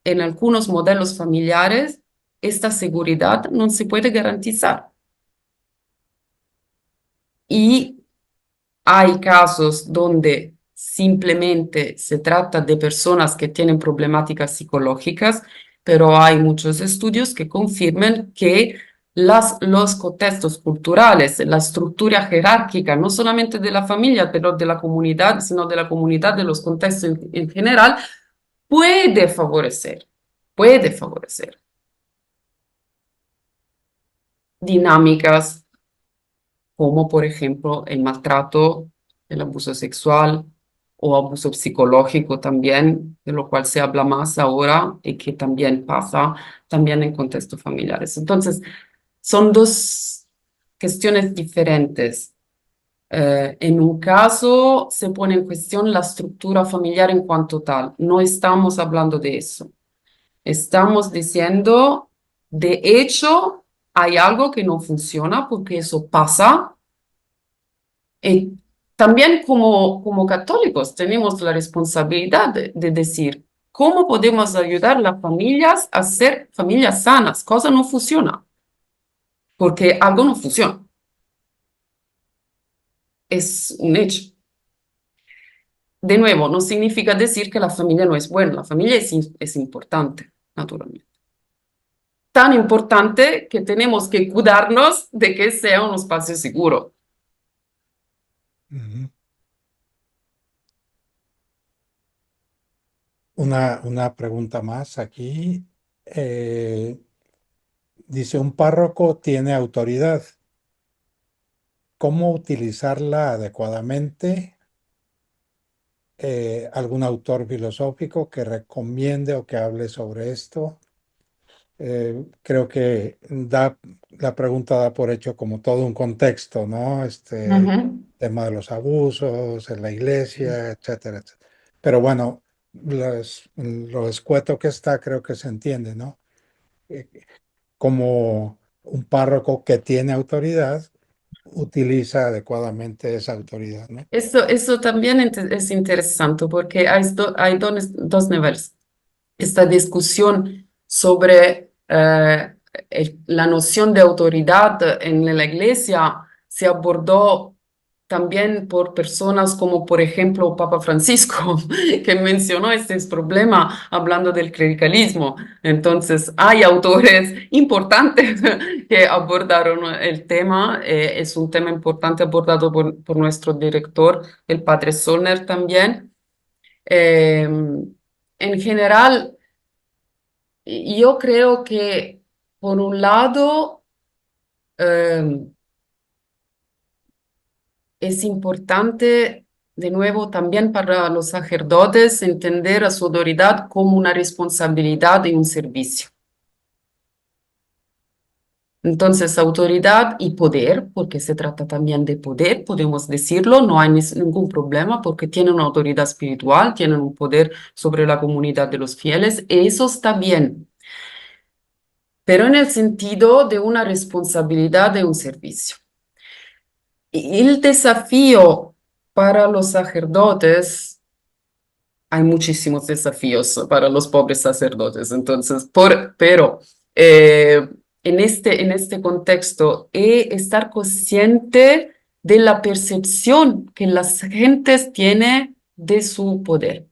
en algunos modelos familiares esta seguridad no se puede garantizar. Y hay casos donde simplemente se trata de personas que tienen problemáticas psicológicas, pero hay muchos estudios que confirman que los contextos culturales, la estructura jerárquica, no solamente de la familia, pero de la comunidad, sino de la comunidad, de los contextos en general, puede favorecer dinámicas como por ejemplo el maltrato, el abuso sexual o abuso psicológico también, de lo cual se habla más ahora y que también pasa también en contextos familiares. Entonces, son dos cuestiones diferentes. En un caso se pone en cuestión la estructura familiar en cuanto tal. No estamos hablando de eso. Estamos diciendo, de hecho, hay algo que no funciona porque eso pasa. Y también como católicos tenemos la responsabilidad de decir, ¿cómo podemos ayudar a las familias a ser familias sanas? Cosa no funciona, porque algo no funciona. Es un hecho. De nuevo, no significa decir que la familia no es buena. La familia es importante, naturalmente. Tan importante que tenemos que cuidarnos de que sea un espacio seguro. Ujú. Una pregunta más aquí. Eh, Dice, un párroco tiene autoridad. ¿Cómo utilizarla adecuadamente? ¿Algún autor filosófico que recomiende o que hable sobre esto? Creo que la pregunta da por hecho como todo un contexto, ¿no? Ujú. Tema de los abusos en la iglesia, etcétera, etcétera. Pero bueno, lo escueto que está, creo que se entiende, ¿no? Eh, Como un párroco que tiene autoridad utiliza adecuadamente esa autoridad, ¿no? Eso también es interesante porque hay dos niveles. Esta discusión sobre la noción de autoridad en la iglesia se abordó también por personas como, por ejemplo, Papa Francisco, que mencionó este problema hablando del clericalismo. Entonces, hay autores importantes que abordaron el tema. Es un tema importante abordado por nuestro director, el padre Solner también. En general, yo creo que, por un lado, eh, es importante, de nuevo, también para los sacerdotes entender a su autoridad como una responsabilidad y un servicio. Entonces, autoridad y poder, porque se trata también de poder, podemos decirlo, no hay ningún problema porque tienen una autoridad espiritual, tienen un poder sobre la comunidad de los fieles, eso está bien, pero en el sentido de una responsabilidad de un servicio. Y el desafío para los sacerdotes, hay muchísimos desafíos para los pobres sacerdotes, entonces, pero eh, en este contexto, estar consciente de la percepción que las gentes tienen de su poder.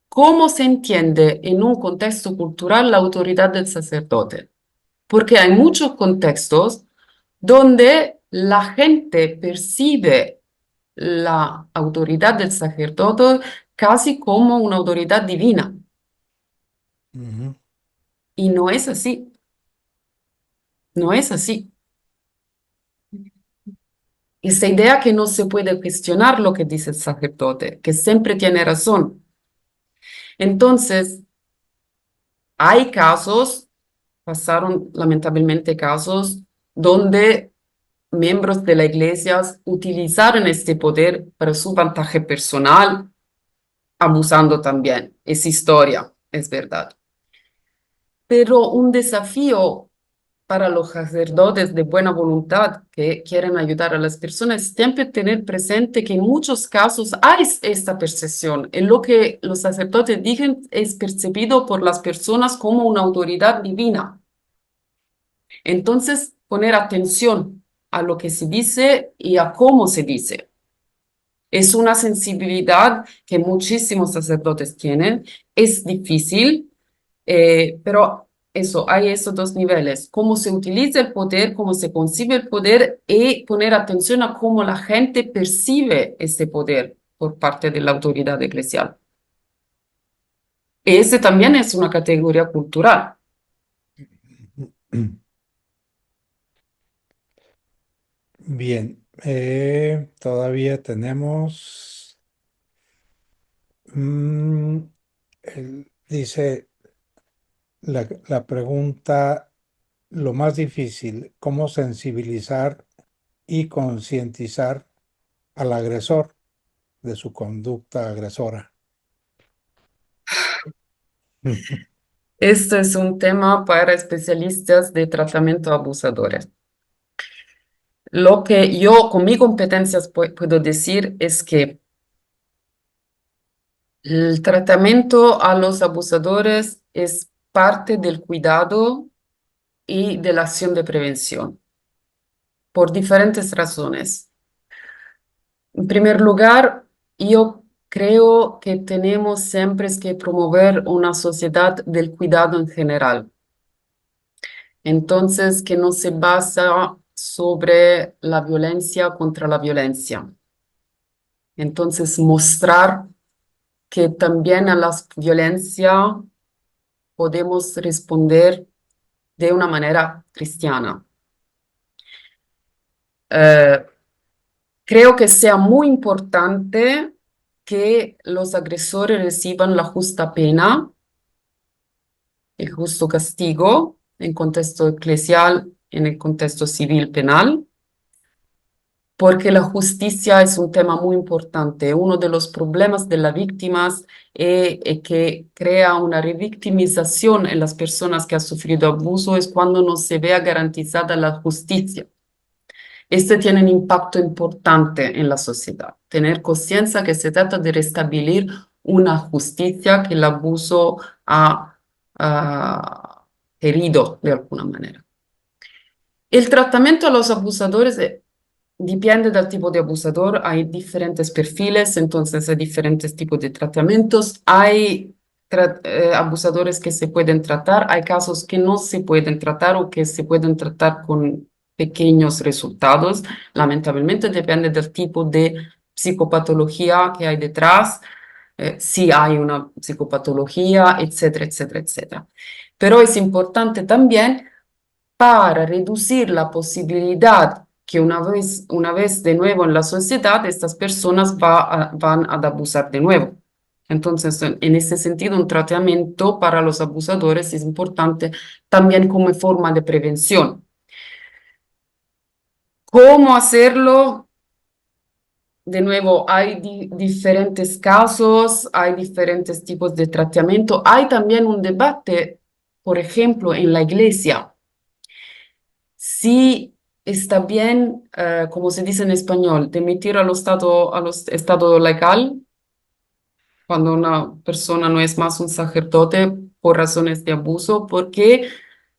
¿Cómo se entiende en un contexto cultural la autoridad del sacerdote? Porque hay muchos contextos donde la gente percibe la autoridad del sacerdote casi como una autoridad divina. Ujú, Y no es así, no es así. Esa idea que no se puede cuestionar lo que dice el sacerdote, que siempre tiene razón. Entonces, hay casos, pasaron lamentablemente casos, donde miembros de la iglesia utilizaron este poder para su vantaje personal, abusando también. Es historia, es verdad. Pero un desafío para los sacerdotes de buena voluntad que quieren ayudar a las personas es siempre tener presente que en muchos casos hay esta percepción. En lo que los sacerdotes dicen es percibido por las personas como una autoridad divina. Entonces, poner atención a lo que se dice y a cómo se dice. Es una sensibilidad que muchísimos sacerdotes tienen, es difícil, pero eso, hay esos dos niveles, cómo se utiliza el poder, cómo se concibe el poder y poner atención a cómo la gente percibe ese poder por parte de la autoridad eclesial. Ese también es una categoría cultural. Bien, todavía tenemos, mm, dice la pregunta, lo más difícil, ¿cómo sensibilizar y concientizar al agresor de su conducta agresora? Este es un tema para especialistas de tratamiento a abusadores. Lo que yo con mis competencias puedo decir es que el tratamiento a los abusadores es parte del cuidado y de la acción de prevención, por diferentes razones. En primer lugar, yo creo que tenemos siempre que promover una sociedad del cuidado en general. Entonces, que no se basa sobre la violencia contra la violencia. Entonces, mostrar que también a la violencia podemos responder de una manera cristiana. Eh, Creo que sea muy importante que los agresores reciban la justa pena, el justo castigo en contexto eclesial, en el contexto civil penal, porque la justicia es un tema muy importante. Uno de los problemas de las víctimas es que crea una revictimización en las personas que han sufrido abuso, es cuando no se vea garantizada la justicia. Este tiene un impacto importante en la sociedad. Tener conciencia que se trata de restablecer una justicia que el abuso ha herido de alguna manera. El tratamiento a los abusadores depende del tipo de abusador. Hay diferentes perfiles, entonces hay diferentes tipos de tratamientos. Hay abusadores que se pueden tratar, hay casos que no se pueden tratar o que se pueden tratar con pequeños resultados. Lamentablemente depende del tipo de psicopatología que hay detrás, si hay una psicopatología, etcétera, etcétera, etcétera. Pero es importante también para reducir la posibilidad que una vez de nuevo en la sociedad, estas personas van a abusar de nuevo. Entonces, en ese sentido, un tratamiento para los abusadores es importante también como forma de prevención. ¿Cómo hacerlo? De nuevo, hay diferentes casos, hay diferentes tipos de tratamiento. Hay también un debate, por ejemplo, en la iglesia. Si está bien, como se dice en español, demitir a los estado legal cuando una persona no es más un sacerdote por razones de abuso, porque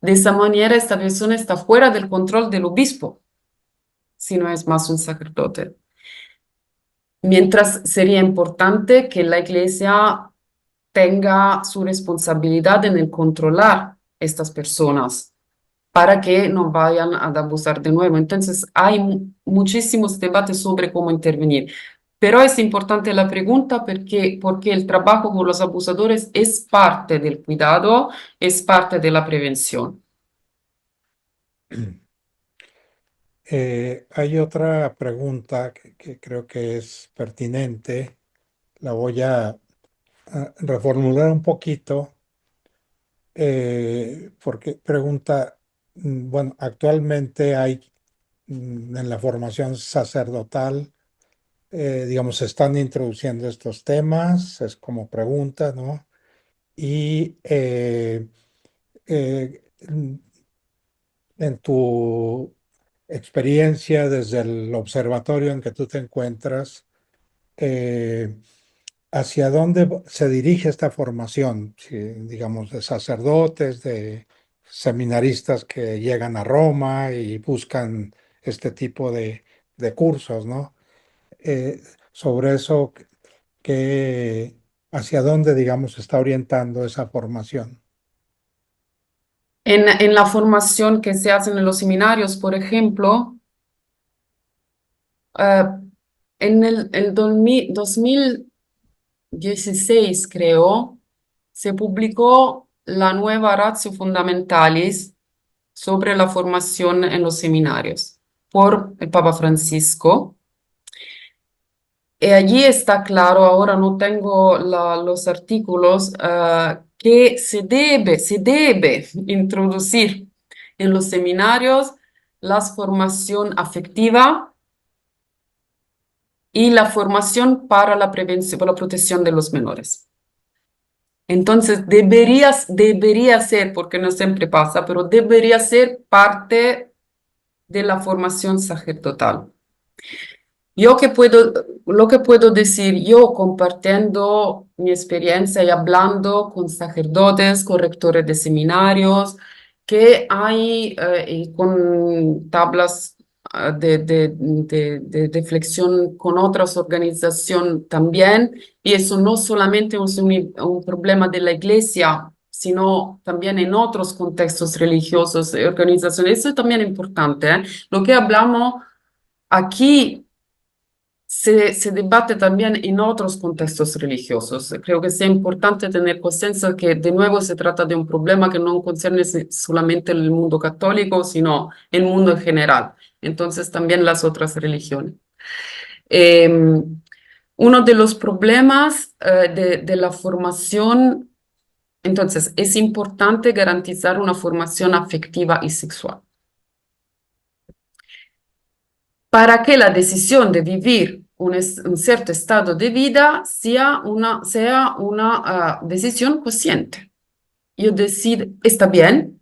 de esa manera esta persona está fuera del control del obispo, si no es más un sacerdote. Mientras sería importante que la iglesia tenga su responsabilidad en el controlar estas personas para que no vayan a abusar de nuevo. Entonces, hay muchísimos debates sobre cómo intervenir. Pero es importante la pregunta porque el trabajo con los abusadores es parte del cuidado, es parte de la prevención. Hay otra pregunta que creo que es pertinente. La voy a reformular un poquito porque pregunta, bueno, actualmente hay en la formación sacerdotal, digamos, se están introduciendo estos temas, es como pregunta, ¿no? Y en tu experiencia desde el observatorio en que tú te encuentras, eh, ¿hacia dónde se dirige esta formación? Si, digamos, de sacerdotes, de seminaristas que llegan a Roma y buscan este tipo de cursos, ¿no? Eh, sobre eso, hacia dónde, digamos, se está orientando esa formación. En la formación que se hacen en los seminarios, por ejemplo, eh, en el 2016, creo, se publicó la nueva Ratio Fundamentalis sobre la formación en los seminarios por el Papa Francisco. Y allí está claro, ahora no tengo los artículos, que se debe introducir en los seminarios la formación afectiva y la formación para la prevención, para la protección de los menores. Entonces, debería ser, porque no siempre pasa, pero debería ser parte de la formación sacerdotal. Yo lo que puedo decir, yo compartiendo mi experiencia y hablando con sacerdotes, correctores de seminarios, que hay y con tablas de flexión con otras organizaciones también, y eso no solamente es un problema de la iglesia, sino también en otros contextos religiosos y organizaciones. Eso es también importante, ¿eh? Lo que hablamos aquí se debate también en otros contextos religiosos. Creo que es importante tener conciencia que de nuevo se trata de un problema que no concierne solamente el mundo católico, sino el mundo en general. Entonces también las otras religiones. Eh, Uno de los problemas de la formación, entonces, es importante garantizar una formación afectiva y sexual, para que la decisión de vivir un cierto estado de vida sea una decisión consciente. Yo decido, está bien,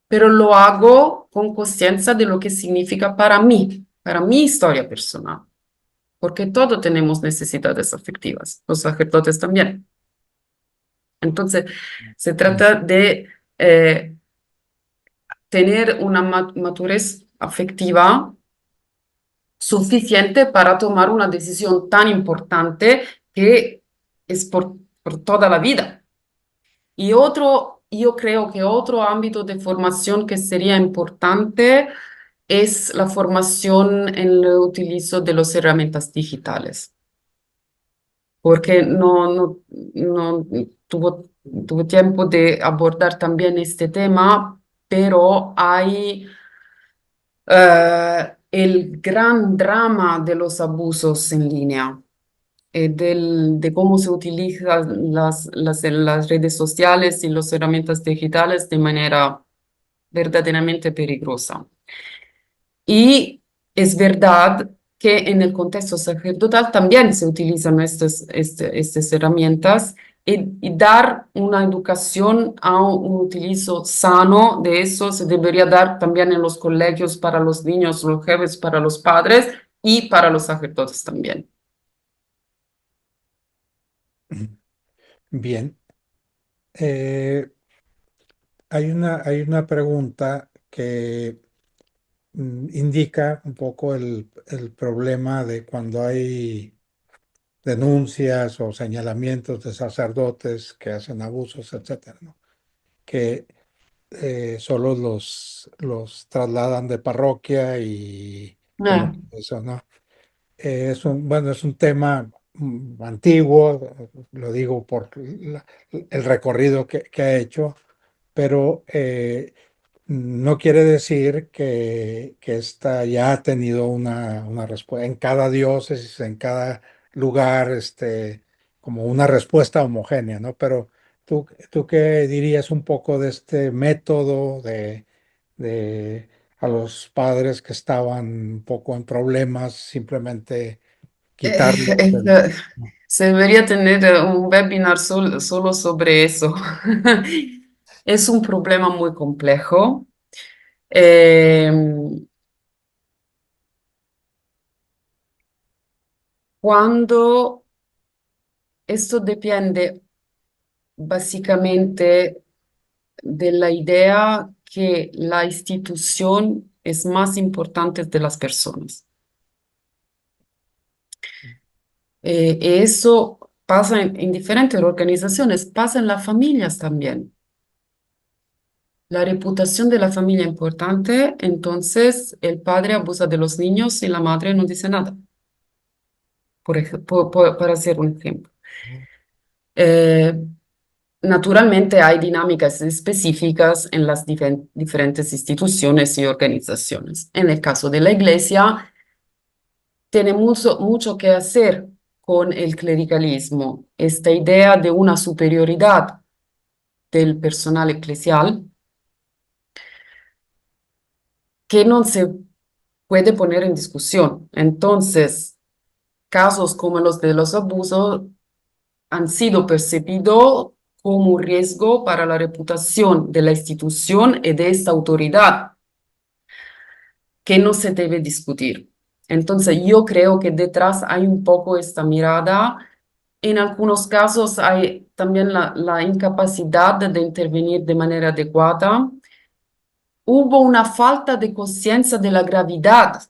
pero lo hago con conciencia de lo que significa para mi historia personal, porque todos tenemos necesidades afectivas, los sacerdotes también. Entonces, se trata de tener una madurez afectiva suficiente para tomar una decisión tan importante que es por toda la vida. Y yo creo que otro ámbito de formación que sería importante es la formación en el utilizo de las herramientas digitales, porque no tuvo tiempo de abordar también este tema, pero hay el gran drama de los abusos en línea, de cómo se utilizan las redes sociales y las herramientas digitales de manera verdaderamente peligrosa. Y es verdad que en el contexto sacerdotal también se utilizan estas herramientas y dar una educación a un utilizo sano de eso se debería dar también en los colegios para los niños, los jefes, para los padres y para los sacerdotes también. Bien. Eh, hay una pregunta que indica un poco el problema de cuando hay denuncias o señalamientos de sacerdotes que hacen abusos, etcétera, ¿no? Que solo los trasladan de parroquia y como Eh, eso, ¿no? Bueno, es un tema antiguo, lo digo por el recorrido que ha hecho, pero no quiere decir que esta ya ha tenido una respuesta en cada diócesis, en cada lugar, como una respuesta homogénea, ¿no? Pero tú qué dirías un poco de este método de a los padres que estaban un poco en problemas, simplemente quitarlos eh, Se debería tener un webinar solo sobre eso. Es un problema muy complejo. Eh, Cuando esto depende básicamente de la idea que la institución es más importante de las personas. Eso pasa en diferentes organizaciones, pasa en las familias también. La reputación de la familia es importante, entonces el padre abusa de los niños y la madre no dice nada, para hacer un ejemplo. Eh, Naturalmente hay dinámicas específicas en las diferentes instituciones y organizaciones. En el caso de la iglesia, tiene mucho que hacer con el clericalismo, esta idea de una superioridad del personal eclesial que no se puede poner en discusión. Entonces, casos como los de los abusos han sido percibidos como un riesgo para la reputación de la institución y de esta autoridad que no se debe discutir. Entonces, yo creo que detrás hay un poco esta mirada. En algunos casos hay también la incapacidad de intervenir de manera adecuada. Hubo una falta de conciencia de la gravedad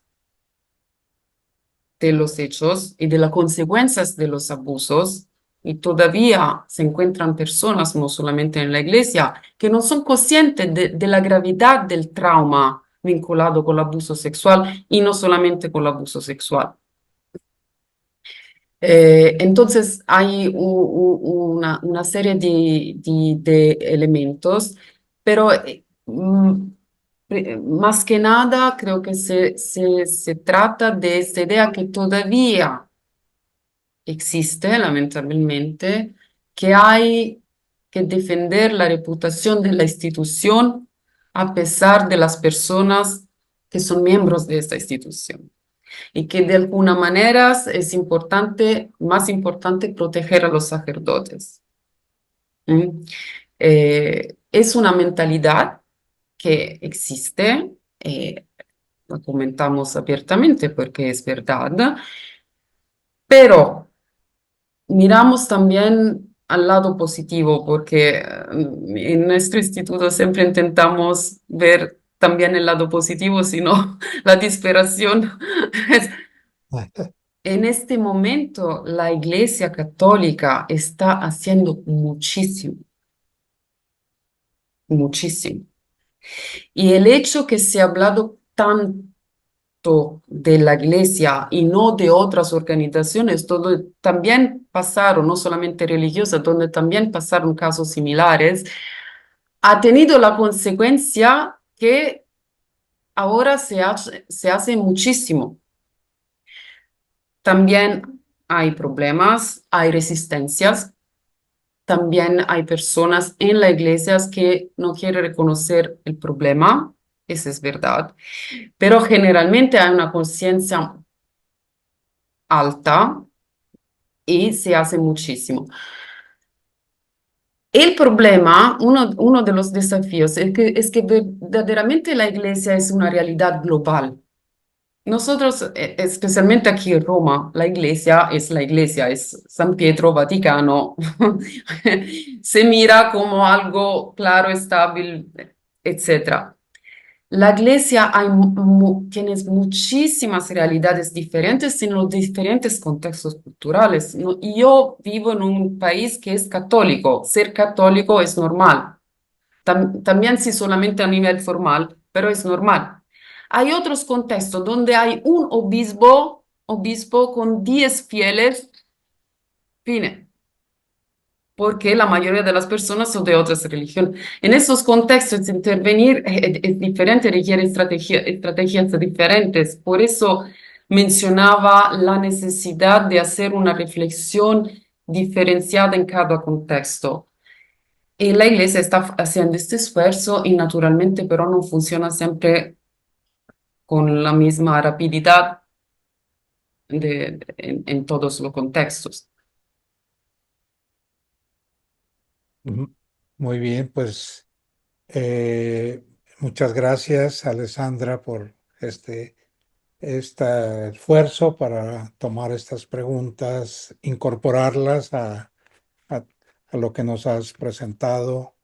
de los hechos y de las consecuencias de los abusos. Y todavía se encuentran personas, no solamente en la iglesia, que no son conscientes de la gravedad del trauma vinculado con el abuso sexual y no solamente con el abuso sexual. Entonces hay una serie de elementos, pero más que nada creo que se trata de esta idea que todavía existe, lamentablemente, que hay que defender la reputación de la institución a pesar de las personas que son miembros de esta institución y que de alguna manera es importante, más importante proteger a los sacerdotes. ¿Mm? Es una mentalidad que existe, lo comentamos abiertamente porque es verdad, pero miramos también al lado positivo porque en nuestro instituto siempre intentamos ver también el lado positivo, sino la desesperación. En este momento, la Iglesia Católica está haciendo muchísimo, muchísimo. Y el hecho que se ha hablado tanto de la Iglesia y no de otras organizaciones, donde también pasaron, no solamente religiosas, donde también pasaron casos similares, ha tenido la consecuencia que ahora se hace muchísimo. También hay problemas, hay resistencias. También hay personas en las iglesias que no quieren reconocer el problema, eso es verdad, pero generalmente hay una conciencia alta y se hace muchísimo. El problema, uno de los desafíos es que verdaderamente la iglesia es una realidad global. Nosotros, especialmente aquí en Roma, la iglesia, es San Pietro, Vaticano, se mira como algo claro, estable, etcétera. La iglesia tiene muchísimas realidades diferentes en los diferentes contextos culturales. Y yo vivo en un país que es católico. Ser católico es normal. También si solamente a nivel formal, pero es normal. Hay otros contextos donde hay un obispo con 10 fieles, fine, porque la mayoría de las personas son de otras religiones. En esos contextos, intervenir es diferente, requiere estrategias diferentes. Por eso mencionaba la necesidad de hacer una reflexión diferenciada en cada contexto. Y la iglesia está haciendo este esfuerzo y naturalmente, pero no funciona siempre con la misma rapidez en todos los contextos. Ujú. Muy bien, pues eh, muchas gracias, Alessandra, por este esfuerzo para tomar estas preguntas, incorporarlas a- a lo que nos has presentado.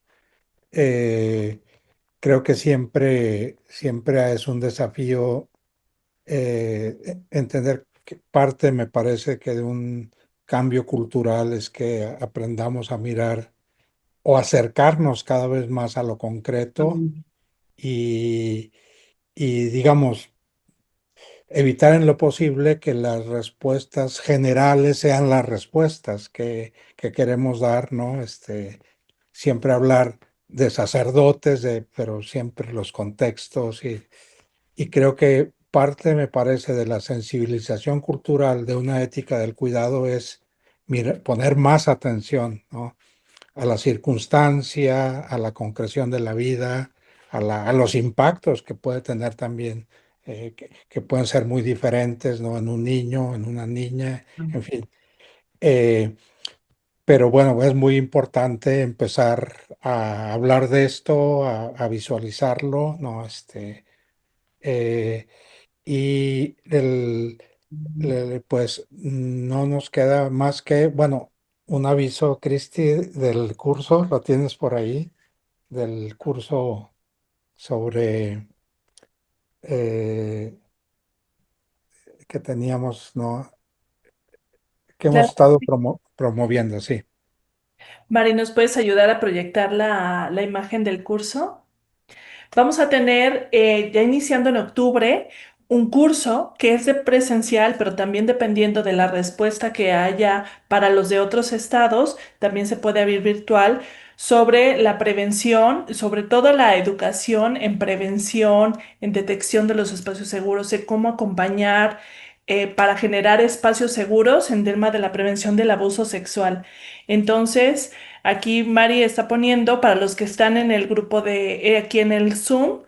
Eh, Creo que siempre es un desafío entender que parte, me parece que de un cambio cultural es que aprendamos a mirar o acercarnos cada vez más a lo concreto Mm, y, y digamos, evitar en lo posible que las respuestas generales sean las respuestas que queremos dar, ¿no? Siempre hablar de sacerdotes, pero siempre los contextos y creo que parte, me parece, de la sensibilización cultural de una ética del cuidado es poner más atención, ¿no? A la circunstancia, a la concreción de la vida, a los impactos que puede tener también, que pueden ser muy diferentes, ¿no? En un niño, en una niña, en fin. Eh, pero bueno, es muy importante empezar a hablar de esto, a visualizarlo, ¿no? Eh, y pues no nos queda más que, bueno, un aviso, Cristi, del curso, lo tienes por ahí, del curso sobre eh, que teníamos, ¿no? Que hemos Claro. estado promoviendo, sí. Mari, ¿nos puedes ayudar a proyectar la imagen del curso? Vamos a tener, ya iniciando en octubre, un curso que es de presencial, pero también dependiendo de la respuesta que haya para los de otros estados, también se puede abrir virtual sobre la prevención, sobre todo la educación en prevención, en detección de los espacios seguros, de cómo acompañar para generar espacios seguros en tema de la prevención del abuso sexual. Entonces, aquí Mari está poniendo para los que están en el grupo de aquí en el Zoom,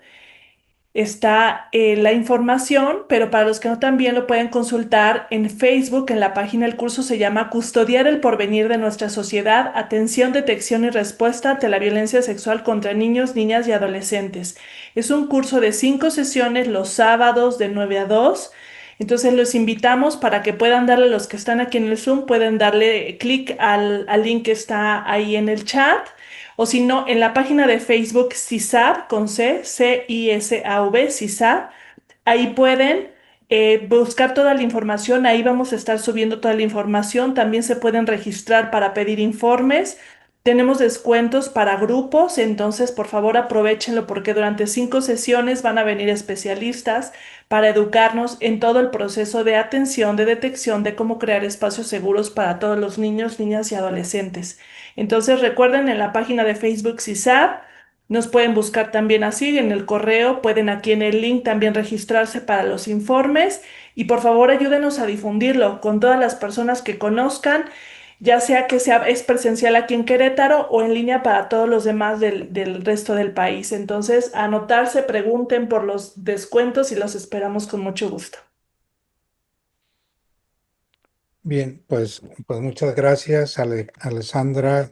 está la información, pero para los que no también lo pueden consultar en Facebook, en la página del curso se llama Custodiar el porvenir de nuestra sociedad, atención, detección y respuesta ante la violencia sexual contra niños, niñas y adolescentes. Es un curso de 5 sesiones los sábados de 9 a 2. Entonces los invitamos para que puedan darle, los que están aquí en el Zoom, pueden darle clic al link que está ahí en el chat. O si no, en la página de Facebook CISAB con CISAV, CISAB, ahí pueden buscar toda la información, ahí vamos a estar subiendo toda la información. También se pueden registrar para pedir informes. Tenemos descuentos para grupos, entonces por favor aprovechenlo porque durante 5 sesiones van a venir especialistas para educarnos en todo el proceso de atención, de detección, de cómo crear espacios seguros para todos los niños, niñas y adolescentes. Entonces recuerden en la página de Facebook CISAB, nos pueden buscar también así en el correo, pueden aquí en el link también registrarse para los informes y por favor ayúdenos a difundirlo con todas las personas que conozcan, ya sea que es presencial aquí en Querétaro o en línea para todos los demás del resto del país. Entonces, anotarse, pregunten por los descuentos y los esperamos con mucho gusto. Bien, pues muchas gracias, Alessandra,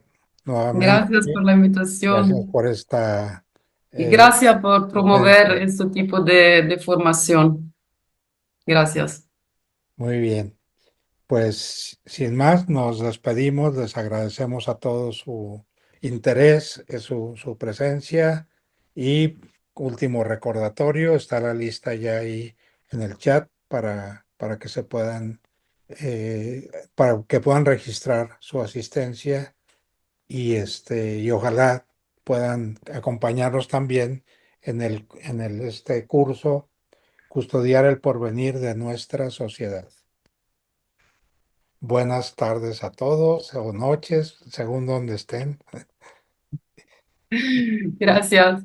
Gracias nuevamente. por la Gracias invitación por esta y eh, gracias por promover presencia. este tipo de formación. Gracias. Muy bien. Pues sin más, nos despedimos, les agradecemos a todos su interés, su presencia y último recordatorio, está la lista ya ahí en el chat para que se puedan, para que puedan registrar su asistencia y ojalá puedan acompañarnos también en el curso, custodiar el porvenir de nuestra sociedad. Buenas tardes a todos o noches, según donde estén. Gracias.